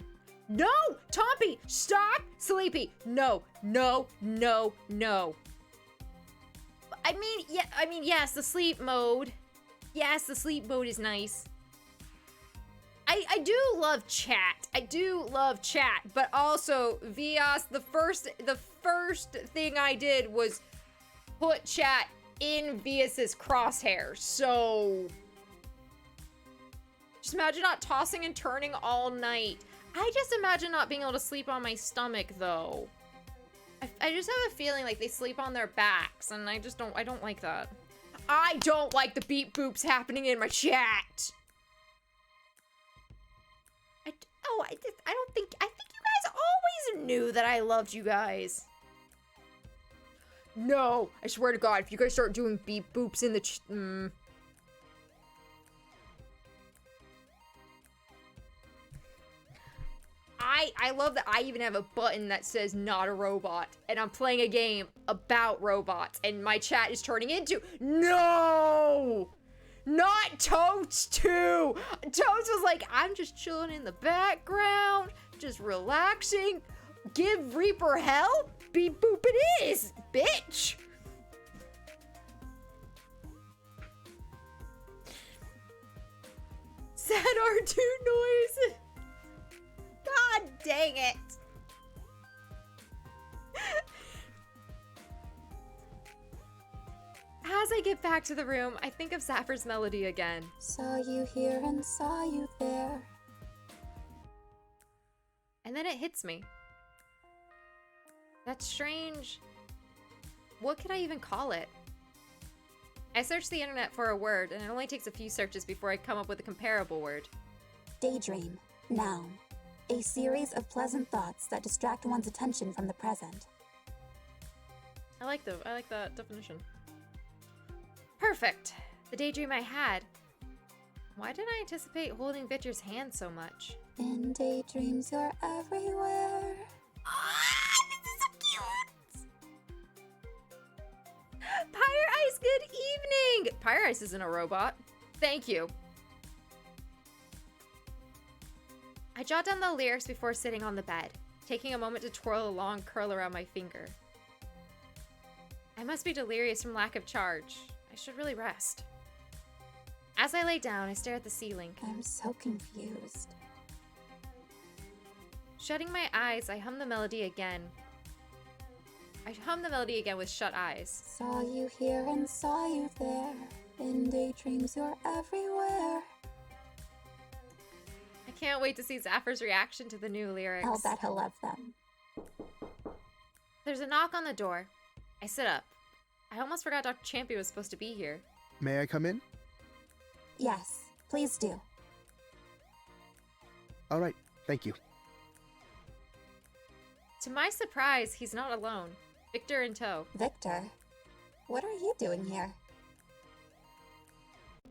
No! Tompy! Stop! Sleepy! No, no, no, no. Yes, the sleep mode. Yes, the sleep mode is nice. I do love chat. I do love chat, but also Vias, the first thing I did was put chat in Vias's crosshairs. So just imagine not tossing and turning all night. I just imagine not being able to sleep on my stomach though. I just have a feeling like they sleep on their backs, and I don't like that. I don't like the beep boops happening in my chat. I think you guys always knew that I loved you guys. No, I swear to God, if you guys start doing beep boops in the I love that I even have a button that says not a robot, and I'm playing a game about robots, and my chat is turning into no! Not Totes too! Totes was like, I'm just chilling in the background, just relaxing. Give Reaper hell? Beep boop it is, bitch! Sad R2 noise! God dang it! As I get back to the room, I think of Zaphyr's melody again. Saw you here and saw you there. And then it hits me. That's strange. What could I even call it? I searched the internet for a word, and it only takes a few searches before I come up with a comparable word. Daydream. Noun. A series of pleasant thoughts that distract one's attention from the present. I like that definition. Perfect. The daydream I had. Why did I anticipate holding Victor's hand so much? In daydreams, you're everywhere. Ah, this is so cute! Pyre Ice, good evening! Pyre Ice isn't a robot. Thank you. I jot down the lyrics before sitting on the bed, taking a moment to twirl a long curl around my finger. I must be delirious from lack of charge. I should really rest. As I lay down, I stare at the ceiling. I'm so confused. Shutting my eyes, I hum the melody again. I hum the melody again with shut eyes. Saw you here and saw you there. In daydreams, you're everywhere. I can't wait to see Zaphyr's reaction to the new lyrics. I'll bet he'll love them. There's a knock on the door. I sit up. I almost forgot Dr. Champion was supposed to be here. May I come in? Yes, please do. All right, thank you. To my surprise, he's not alone. Victor in tow. Victor, what are you doing here?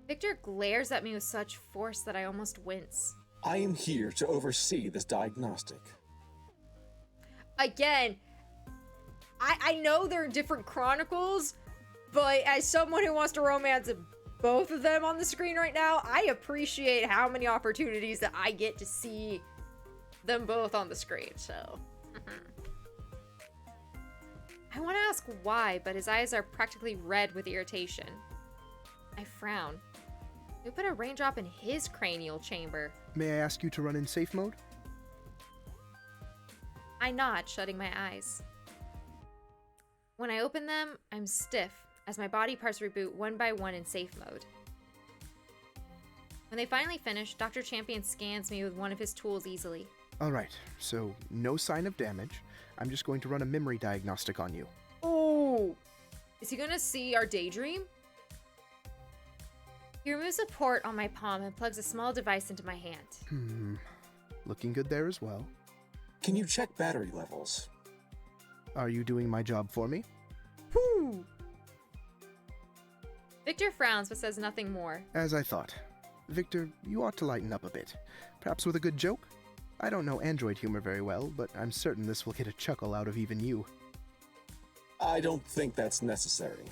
Victor glares at me with such force that I almost wince. I am here to oversee this diagnostic. Again, I know they're different chronicles, but as someone who wants to romance both of them on the screen right now, I appreciate how many opportunities that I get to see them both on the screen, so... I want to ask why, but his eyes are practically red with irritation. I frown. We put a raindrop in his cranial chamber. May I ask you to run in safe mode? I nod, shutting my eyes. When I open them, I'm stiff, as my body parts reboot one by one in safe mode. When they finally finish, Dr. Champion scans me with one of his tools easily. Alright, so no sign of damage. I'm just going to run a memory diagnostic on you. Oh! Is he gonna see our daydream? He removes a port on my palm and plugs a small device into my hand. Looking good there as well. Can you check battery levels? Are you doing my job for me? Whoo! Victor frowns but says nothing more. As I thought. Victor, you ought to lighten up a bit. Perhaps with a good joke? I don't know android humor very well, but I'm certain this will get a chuckle out of even you. I don't think that's necessary.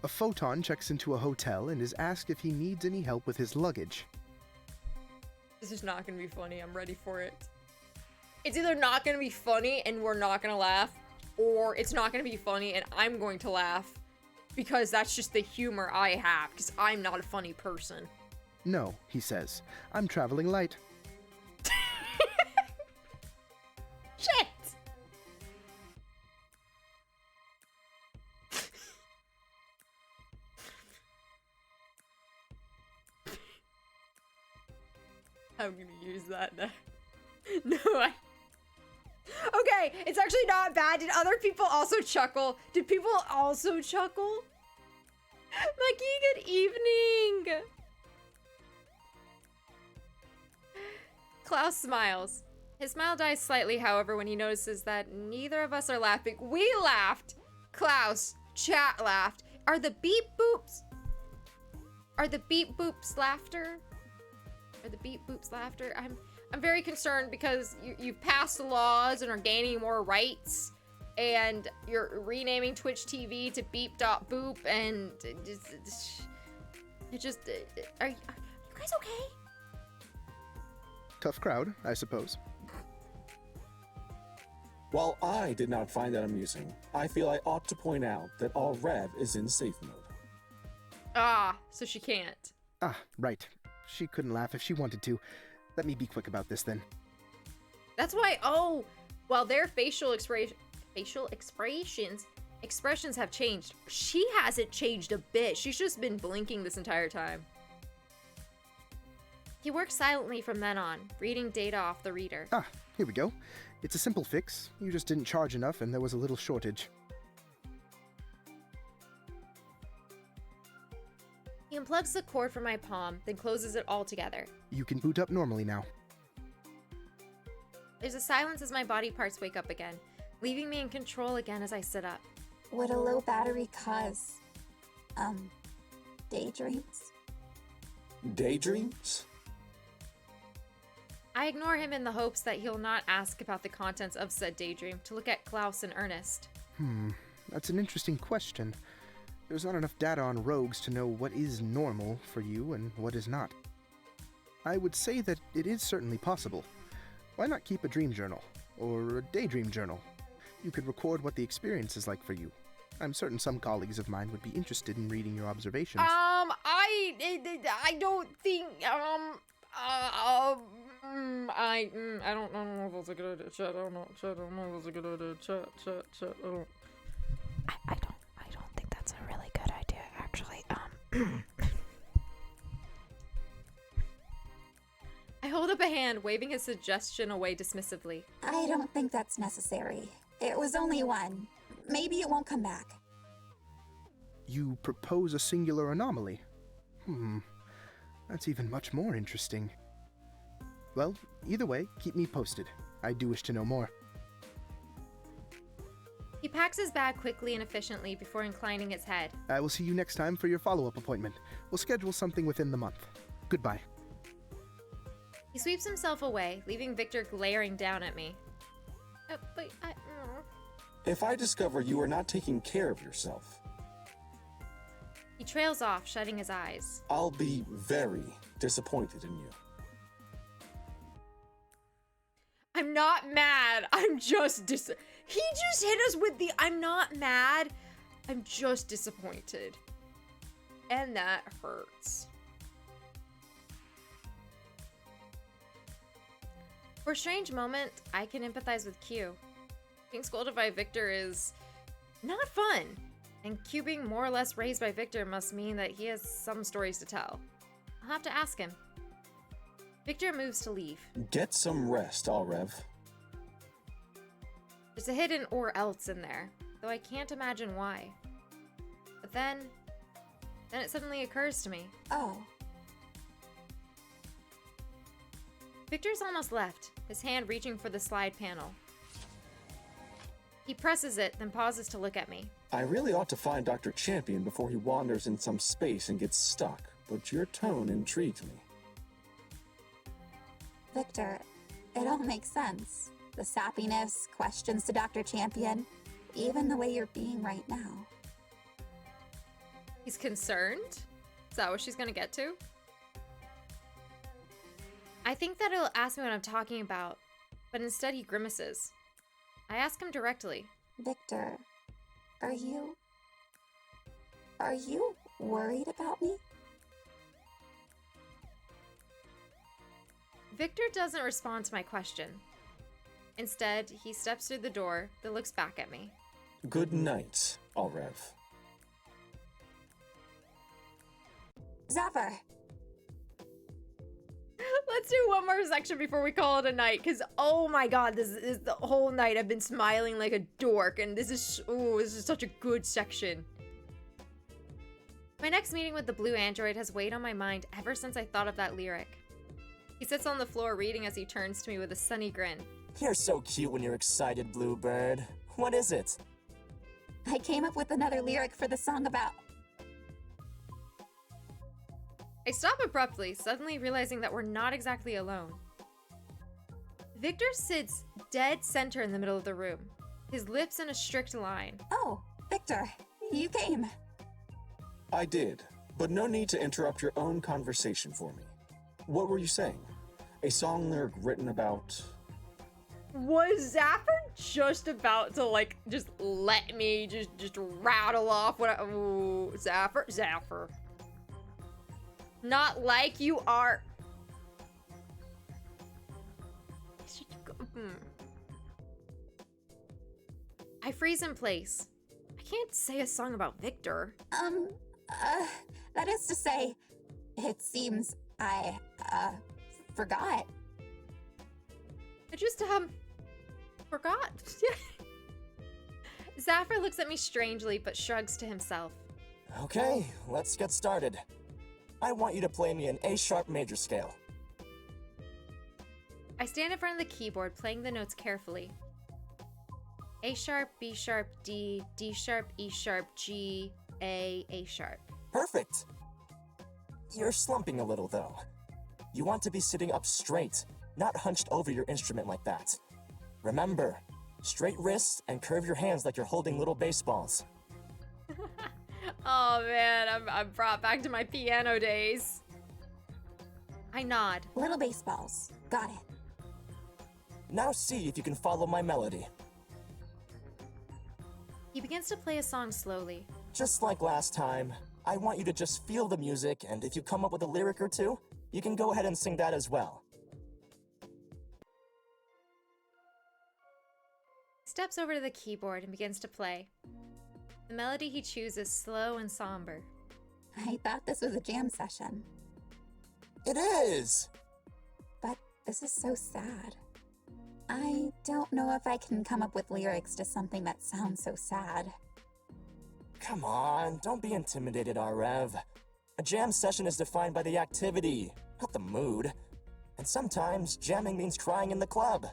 A photon checks into a hotel and is asked if he needs any help with his luggage. This is not gonna be funny, I'm ready for it. It's either not gonna be funny and we're not gonna laugh, or it's not gonna be funny and I'm going to laugh, because that's just the humor I have, because I'm not a funny person. No, he says. I'm traveling light. Shit! I'm gonna use that now. No, Okay, it's actually not bad. Did other people also chuckle? Did people also chuckle? Mikey, good evening! Klaus smiles. His smile dies slightly, however, when he notices that neither of us are laughing. We laughed! Klaus, chat laughed. Are the beep boops laughter? Are the beep boops laughter? I'm very concerned because you've passed laws and are gaining more rights, and you're renaming Twitch TV to beep.boop, and are you guys okay? Tough crowd, I suppose. While I did not find that amusing, I feel I ought to point out that all Rev is in safe mode. Ah, so she can't. Ah, right. She couldn't laugh if she wanted to. Let me be quick about this then. That's why, oh, well, their facial expressions have changed. She hasn't changed a bit. She's just been blinking this entire time. He works silently from then on, reading data off the reader. Ah, here we go. It's a simple fix. You just didn't charge enough and there was a little shortage. He unplugs the cord from my palm, then closes it all together. You can boot up normally now. There's a silence as my body parts wake up again, leaving me in control again as I sit up. Would a low battery cause, daydreams? Daydreams? I ignore him in the hopes that he'll not ask about the contents of said daydream to look at Klaus in earnest. That's an interesting question. There's not enough data on rogues to know what is normal for you and what is not. I would say that it is certainly possible. Why not keep a dream journal? Or a daydream journal? You could record what the experience is like for you. I'm certain some colleagues of mine would be interested in reading your observations. I don't think, I don't know if that's a good idea. Chat, I don't know if that's a good idea. Chat, I don't. I don't think that's a really good idea, actually. I hold up a hand, waving his suggestion away dismissively. I don't think that's necessary. It was only one. Maybe it won't come back. You propose a singular anomaly. That's even much more interesting. Well, either way, keep me posted. I do wish to know more. He packs his bag quickly and efficiently before inclining his head. I will see you next time for your follow-up appointment. We'll schedule something within the month. Goodbye. He sweeps himself away, leaving Victor glaring down at me. If I discover you are not taking care of yourself, He trails off, shutting his eyes. I'll be very disappointed in you. I'm not mad. I'm just He just hit us with the I'm not mad. I'm just disappointed. And that hurts. For a strange moment, I can empathize with Q. Being scolded by Victor is not fun. And Q being more or less raised by Victor must mean that he has some stories to tell. I'll have to ask him. Victor moves to leave. Get some rest, Alrev. There's a hidden or else in there, though I can't imagine why. But then it suddenly occurs to me. Oh, Victor's almost left, his hand reaching for the slide panel. He presses it, then pauses to look at me. I really ought to find Dr. Champion before he wanders in some space and gets stuck, but your tone intrigued me. Victor, it all makes sense. The sappiness, questions to Dr. Champion, even the way you're being right now. He's concerned? Is that what she's gonna get to? I think that he'll ask me what I'm talking about, but instead he grimaces. I ask him directly. Victor, are you worried about me? Victor doesn't respond to my question. Instead, he steps through the door, then looks back at me. Good night, Alrev. Zephyr! Let's do one more section before we call it a night, because oh my god, this is the whole night I've been smiling like a dork, and this is such a good section. My next meeting with the blue android has weighed on my mind ever since I thought of that lyric. He sits on the floor reading as he turns to me with a sunny grin. You're so cute when you're excited, Bluebird. What is it? I came up with another lyric for the song about... I stop abruptly, suddenly realizing that we're not exactly alone. Victor sits dead center in the middle of the room, his lips in a strict line. Oh, Victor, you came. I did, but no need to interrupt your own conversation for me. What were you saying? A song lyric written about... Was Zaffer just about to, just let me just rattle off what ooh, Zaffer. Not like you are... I freeze in place. I can't say a song about Victor. That is to say, it seems I, forgot. I just, forgot. Zaffer looks at me strangely, but shrugs to himself. Okay, let's get started. I want you to play me an A-sharp major scale. I stand in front of the keyboard, playing the notes carefully. A sharp, B sharp, D, D sharp, E sharp, G, A sharp. Perfect! You're slumping a little, though. You want to be sitting up straight, not hunched over your instrument like that. Remember, straight wrists and curve your hands like you're holding little baseballs. Oh man, I'm brought back to my piano days. I nod. Little baseballs. Got it. Now see if you can follow my melody. He begins to play a song slowly. Just like last time, I want you to just feel the music, and if you come up with a lyric or two, you can go ahead and sing that as well. He steps over to the keyboard and begins to play. The melody he chooses is slow and somber. I thought this was a jam session. It is! But this is so sad. I don't know if I can come up with lyrics to something that sounds so sad. Come on, don't be intimidated, Rev. A jam session is defined by the activity, not the mood. And sometimes jamming means crying in the club.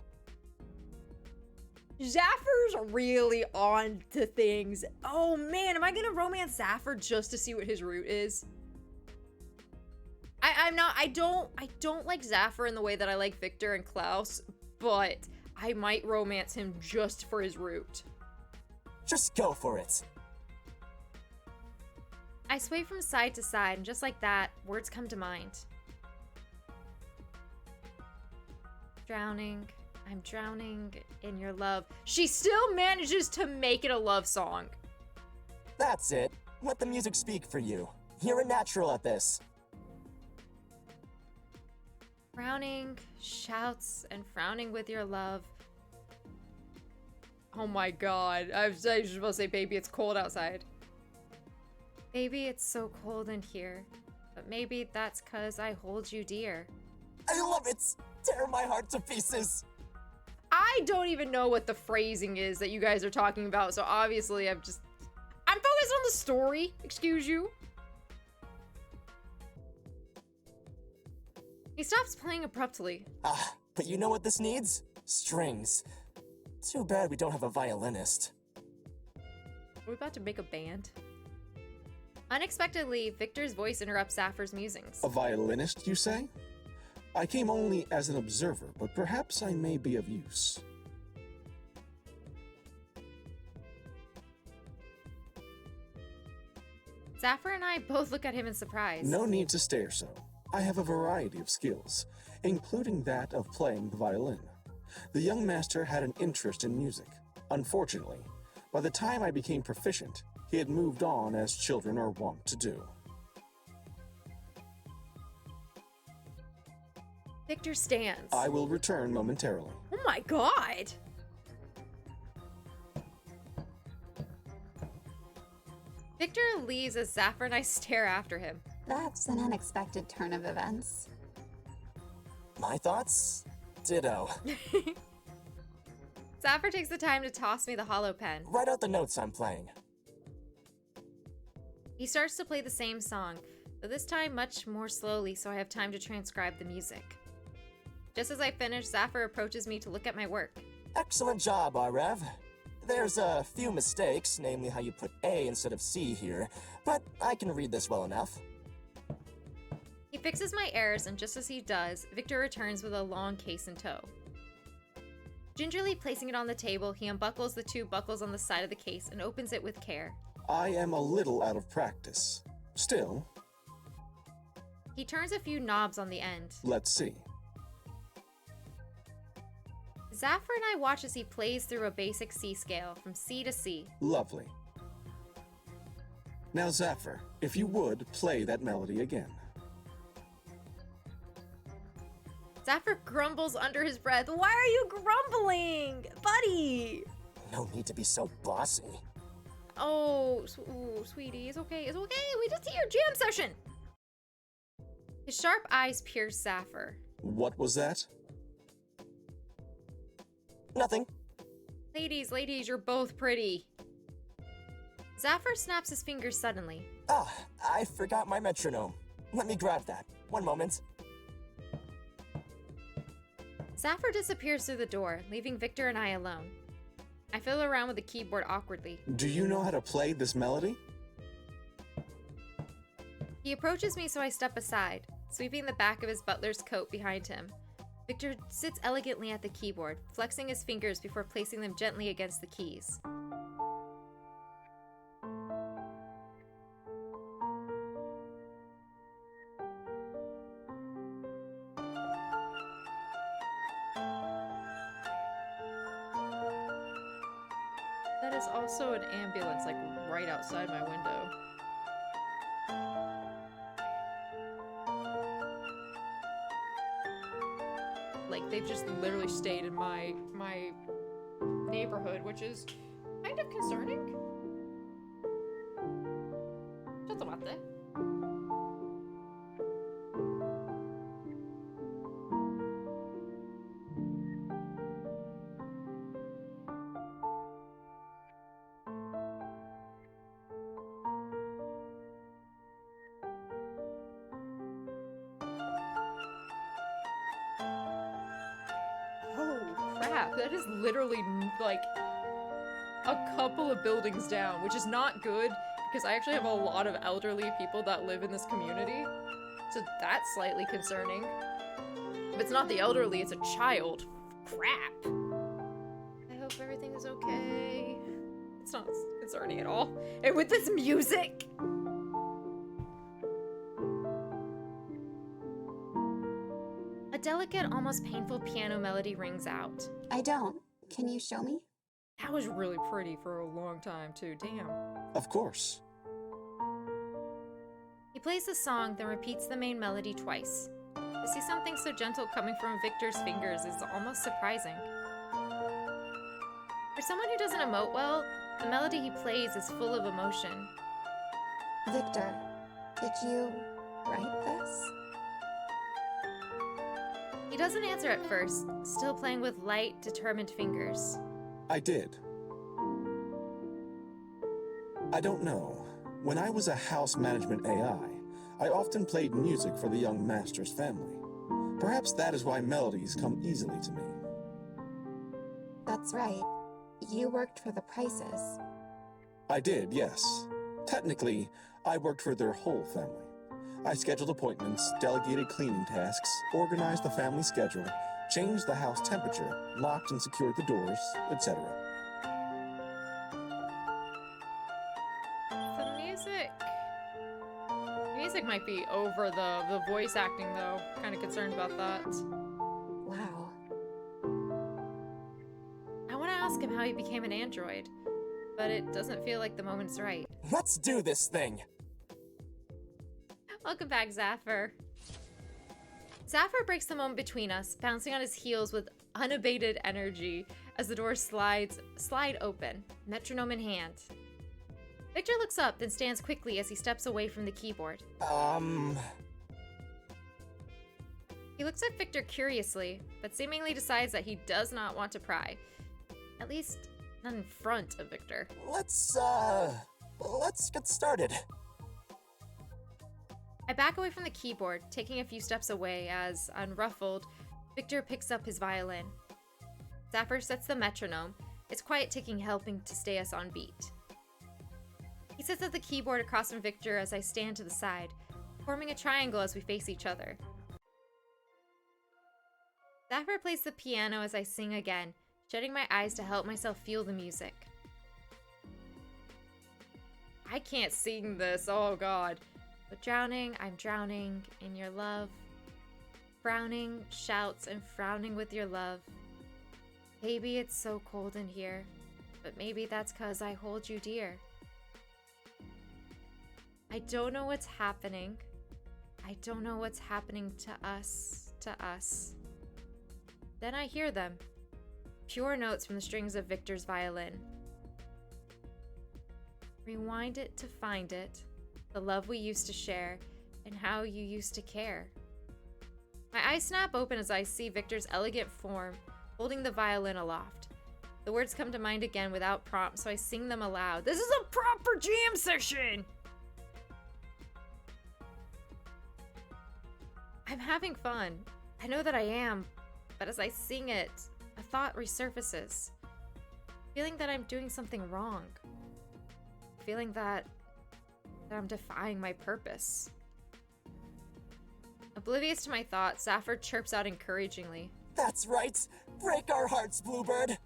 Zaffir's really on to things. Oh man, am I gonna romance Zaffir just to see what his route is? I don't like Zaffir in the way that I like Victor and Klaus, but I might romance him just for his route. Just go for it. I sway from side to side, and just like that, words come to mind. Drowning, I'm drowning in your love. She still manages to make it a love song. That's it. Let the music speak for you. You're a natural at this. Frowning, shouts, and frowning with your love. Oh my god. I was just supposed to say, baby, it's cold outside. Baby, it's so cold in here. But maybe that's 'cause I hold you dear. I love it! Tear my heart to pieces! I don't even know what the phrasing is that you guys are talking about, so obviously I'm focused on the story, excuse you. He stops playing abruptly. But you know what this needs? Strings. Too bad we don't have a violinist. Are we about to make a band? Unexpectedly, Victor's voice interrupts Zaffir's musings. A violinist, you say? I came only as an observer, but perhaps I may be of use. Zaffir and I both look at him in surprise. No need to stare so. I have a variety of skills, including that of playing the violin. The young master had an interest in music. Unfortunately, by the time I became proficient, he had moved on as children are wont to do. Victor stands. I will return momentarily. Oh my god! Victor leaves as Zaffir and I stare after him. That's an unexpected turn of events. My thoughts? Ditto. Zaffir takes the time to toss me the hollow pen. Write out the notes I'm playing. He starts to play the same song, but this time much more slowly so I have time to transcribe the music. Just as I finish, Zaffir approaches me to look at my work. Excellent job, Rev. There's a few mistakes, namely how you put A instead of C here, but I can read this well enough. He fixes my errors, and just as he does, Victor returns with a long case in tow. Gingerly placing it on the table, he unbuckles the two buckles on the side of the case and opens it with care. I am a little out of practice. Still, He turns a few knobs on the end. let's see. Zaffir and I watch as he plays through a basic C scale, from C to C. Lovely. Now, Zaffir, if you would, play that melody again. Zaffir grumbles under his breath. Why are you grumbling? Buddy! No need to be so bossy. Oh, sweetie, it's okay, it's okay. We just did your jam session. His sharp eyes pierce Zaffir. What was that? Nothing. Ladies, you're both pretty. Zaffir snaps his fingers suddenly. I forgot my metronome. Let me grab that. One moment. Zaffir disappears through the door, leaving Victor and I alone. I fiddle around with the keyboard awkwardly. Do you know how to play this melody? He approaches me, so I step aside, sweeping the back of his butler's coat behind him. Victor sits elegantly at the keyboard, flexing his fingers before placing them gently against the keys. That is also an ambulance, like, right outside my window. Like, they've just literally stayed in my neighborhood, which is kind of concerning. Automata. crap. That is literally, like, a couple of buildings down, which is not good, because I actually have a lot of elderly people that live in this community. So that's slightly concerning. If it's not the elderly, it's a child. Crap. I hope everything is okay. It's not concerning at all. And with this music! A delicate, almost painful piano melody rings out. I don't. Can you show me? That was really pretty for a long time, too. Damn. Of course. He plays the song, then repeats the main melody twice. To see something so gentle coming from Victor's fingers is almost surprising. For someone who doesn't emote well, the melody he plays is full of emotion. Victor, did you write this? He doesn't answer at first, still playing with light, determined fingers. I did. I don't know. When I was a house management AI, I often played music for the young master's family. Perhaps that is why melodies come easily to me. That's right. You worked for the Prices. I did, yes. Technically, I worked for their whole family. I scheduled appointments, delegated cleaning tasks, organized the family schedule, changed the house temperature, locked and secured the doors, etc. The music... The music might be over the voice acting, though. Kind of concerned about that. Wow. I want to ask him how he became an android, but it doesn't feel like the moment's right. Let's do this thing! Welcome back, Zafir. Zafir breaks the moment between us, bouncing on his heels with unabated energy as the doors slide open, metronome in hand. Victor looks up, then stands quickly as he steps away from the keyboard. He looks at Victor curiously, but seemingly decides that he does not want to pry. At least, not in front of Victor. Let's get started. I back away from the keyboard, taking a few steps away as, unruffled, Victor picks up his violin. Zafir sets the metronome, its quiet ticking helping to stay us on beat. He sits at the keyboard across from Victor as I stand to the side, forming a triangle as we face each other. Zafir plays the piano as I sing again, shutting my eyes to help myself feel the music. I can't sing this, oh god. But drowning, I'm drowning in your love. Frowning, shouts, and frowning with your love. Maybe it's so cold in here, but maybe that's 'cause I hold you dear. I don't know what's happening. I don't know what's happening to us. Then I hear them. Pure notes from the strings of Victor's violin. Rewind it to find it. The love we used to share, and how you used to care. My eyes snap open as I see Victor's elegant form, holding the violin aloft. The words come to mind again without prompt, so I sing them aloud. This is a proper jam session! I'm having fun. I know that I am, but as I sing it, a thought resurfaces. Feeling that I'm doing something wrong. Feeling that I'm defying my purpose. Oblivious to my thoughts, Zafir chirps out encouragingly. That's right! Break our hearts, Bluebird!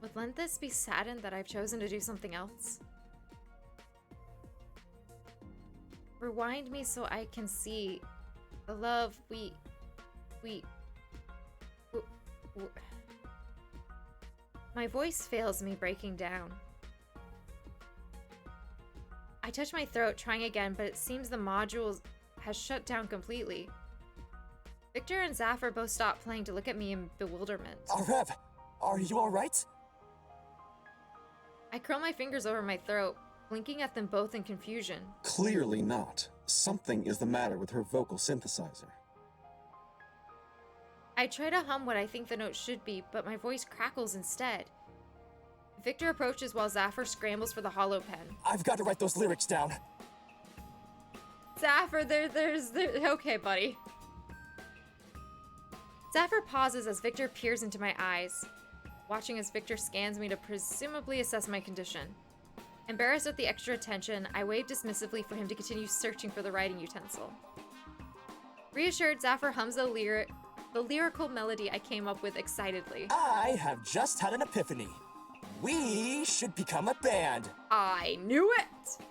Would Lenthis be saddened that I've chosen to do something else? Rewind me so I can see the love we My voice fails me, breaking down. I touch my throat, trying again, but it seems the module has shut down completely. Victor and Zafir both stop playing to look at me in bewilderment. Rev, are you alright? I curl my fingers over my throat, blinking at them both in confusion. Clearly not. Something is the matter with her vocal synthesizer. I try to hum what I think the note should be, but my voice crackles instead. Victor approaches while Zafir scrambles for the hollow pen. I've got to write those lyrics down. Zafir, there's okay, buddy. Zephyr pauses as Victor peers into my eyes, watching as Victor scans me to presumably assess my condition. Embarrassed at the extra attention, I wave dismissively for him to continue searching for the writing utensil. Reassured, Zephyr hums the lyrical melody I came up with excitedly. I have just had an epiphany. We should become a band. I knew it!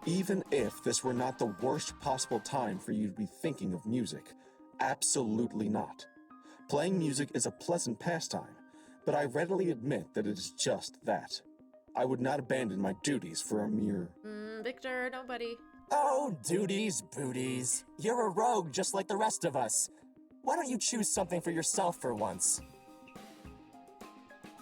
Even if this were not the worst possible time for you to be thinking of music, absolutely not. Playing music is a pleasant pastime, but I readily admit that it is just that. I would not abandon my duties for a mere... Victor, nobody. Oh, duties, booties. You're a rogue just like the rest of us. Why don't you choose something for yourself for once?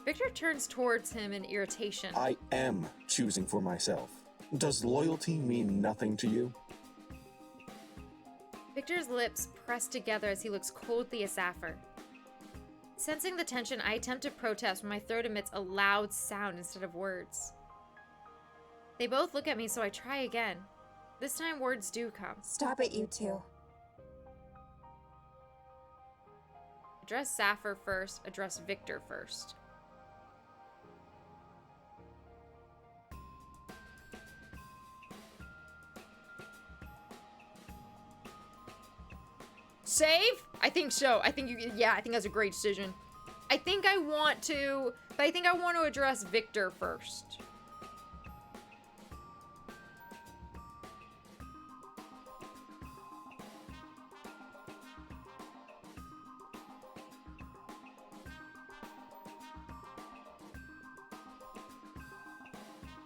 Victor turns towards him in irritation. I am choosing for myself. Does loyalty mean nothing to you? Victor's lips press together as he looks coldly at Zephyr. Sensing the tension, I attempt to protest when my throat emits a loud sound instead of words. They both look at me, so I try again. This time, words do come. Stop it, you two. Address Zephyr first, address Victor first. Save? I think so. I think that's a great decision. I think I want to address Victor first.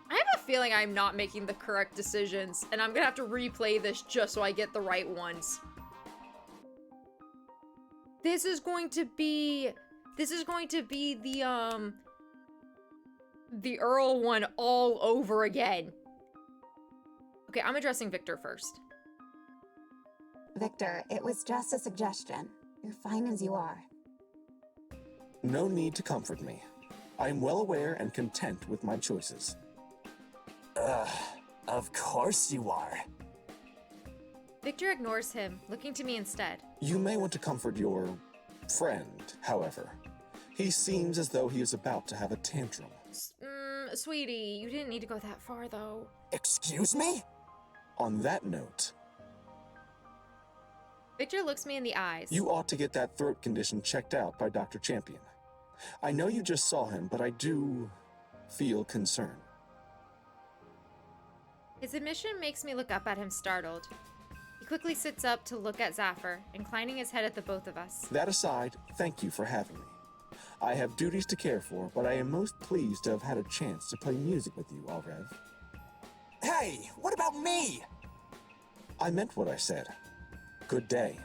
I have a feeling I'm not making the correct decisions, and I'm gonna have to replay this just so I get the right ones. This is going to be the Earl one all over again. Okay, I'm addressing Victor first. Victor, it was just a suggestion. You're fine as you are. No need to comfort me. I am well aware and content with my choices. Of course you are. Victor ignores him, looking to me instead. You may want to comfort your friend, however. He seems as though he is about to have a tantrum. Sweetie, you didn't need to go that far, though. Excuse me? On that note, Victor looks me in the eyes. you ought to get that throat condition checked out by Dr. Champion. I know you just saw him, but I do feel concern. His admission makes me look up at him startled. He quickly sits up to look at Zephyr, inclining his head at the both of us. That aside, thank you for having me. I have duties to care for, but I am most pleased to have had a chance to play music with you, Alrev. Hey, what about me? I meant what I said. Good day.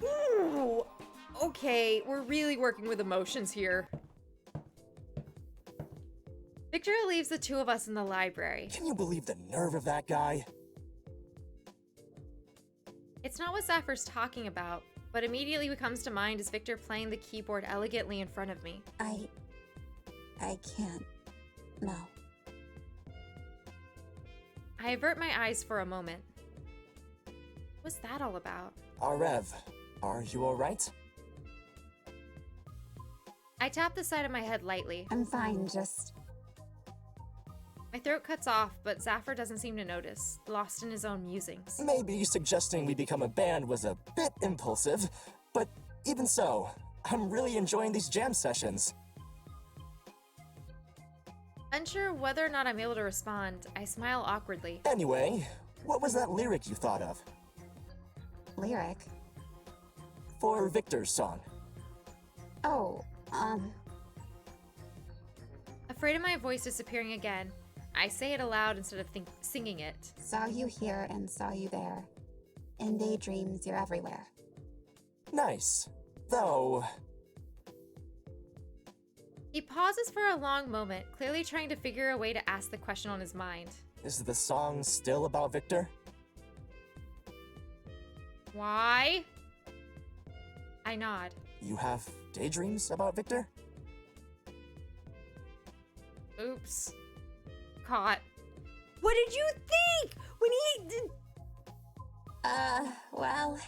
Ooh, okay, we're really working with emotions here. Victor leaves the two of us in the library. Can you believe the nerve of that guy? It's not what Zephyr's talking about, but immediately what comes to mind is Victor playing the keyboard elegantly in front of me. I can't. No. I avert my eyes for a moment. What's that all about? Arev, are you alright? I tap the side of my head lightly. I'm fine, just... My throat cuts off, but Zephyr doesn't seem to notice, lost in his own musings. Maybe suggesting we become a band was a bit impulsive, but even so, I'm really enjoying these jam sessions. Unsure whether or not I'm able to respond, I smile awkwardly. Anyway, what was that lyric you thought of? Lyric? For Victor's song. Oh, Afraid of my voice disappearing again, I say it aloud instead of singing it. saw you here and saw you there. In daydreams, you're everywhere. Nice. Though... He pauses for a long moment, clearly trying to figure a way to ask the question on his mind. Is the song still about Victor? Why? I nod. You have daydreams about Victor? Oops. Caught. What did you think when he did? Well,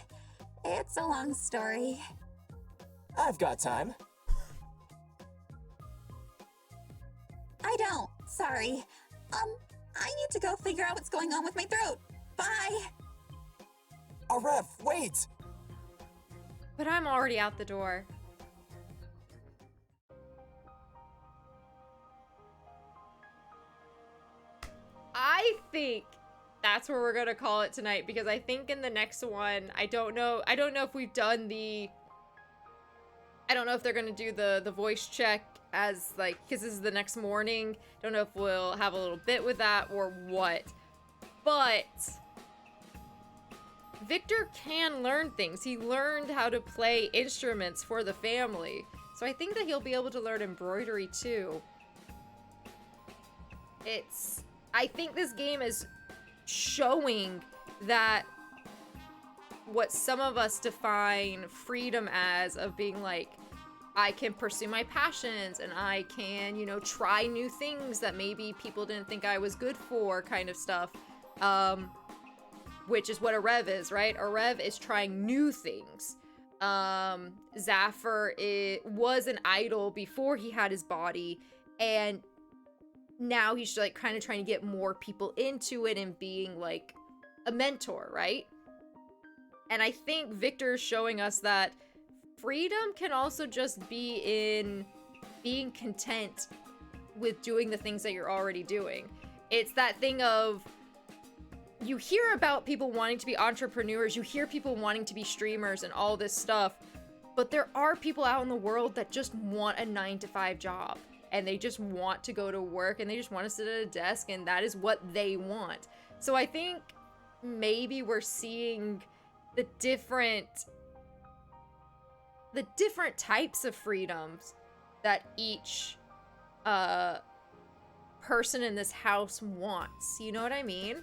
It's a long story. I've got time. I don't. Sorry. I need to go figure out what's going on with my throat. Bye. Aref, wait! But I'm already out the door. I think that's where we're gonna call it tonight, because I think in the next one, I don't know if we've done the, I don't know if they're gonna do the voice check as like, because this is the next morning. Don't know if we'll have a little bit with that or what, but Victor can learn things. He learned how to play instruments for the family, so I think that he'll be able to learn embroidery too. I think this game is showing that what some of us define freedom as, of being like, I can pursue my passions and I can, you know, try new things that maybe people didn't think I was good for, kind of stuff. Which is what a Rev is, right? A Rev is trying new things. Zafir was an idol before he had his body, and now he's like kind of trying to get more people into it and being like a mentor, right? And I think Victor's showing us that freedom can also just be in being content with doing the things that you're already doing. It's that thing of, you hear about people wanting to be entrepreneurs, you hear people wanting to be streamers and all this stuff, but there are people out in the world that just want a 9-to-5 job, and they just want to go to work, and they just want to sit at a desk, and that is what they want. So I think maybe we're seeing the different types of freedoms that each person in this house wants. You know what I mean?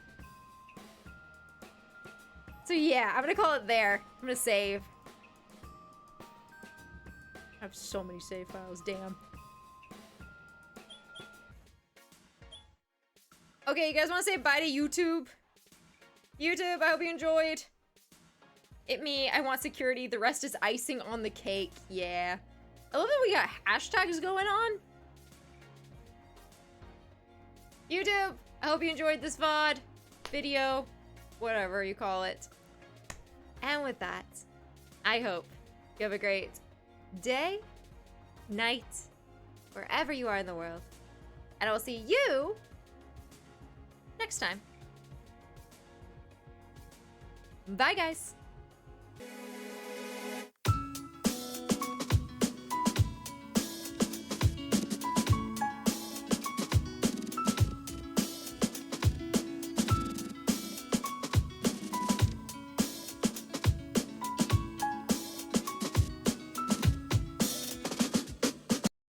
So yeah, I'm gonna call it there. I'm gonna save. I have so many save files, damn. Okay, you guys wanna say bye to YouTube? YouTube, I hope you enjoyed. I want security. The rest is icing on the cake. Yeah. I love that we got hashtags going on. YouTube, I hope you enjoyed this VOD, video, whatever you call it. And with that, I hope you have a great day, night, wherever you are in the world. And I will see you next time. Bye, guys.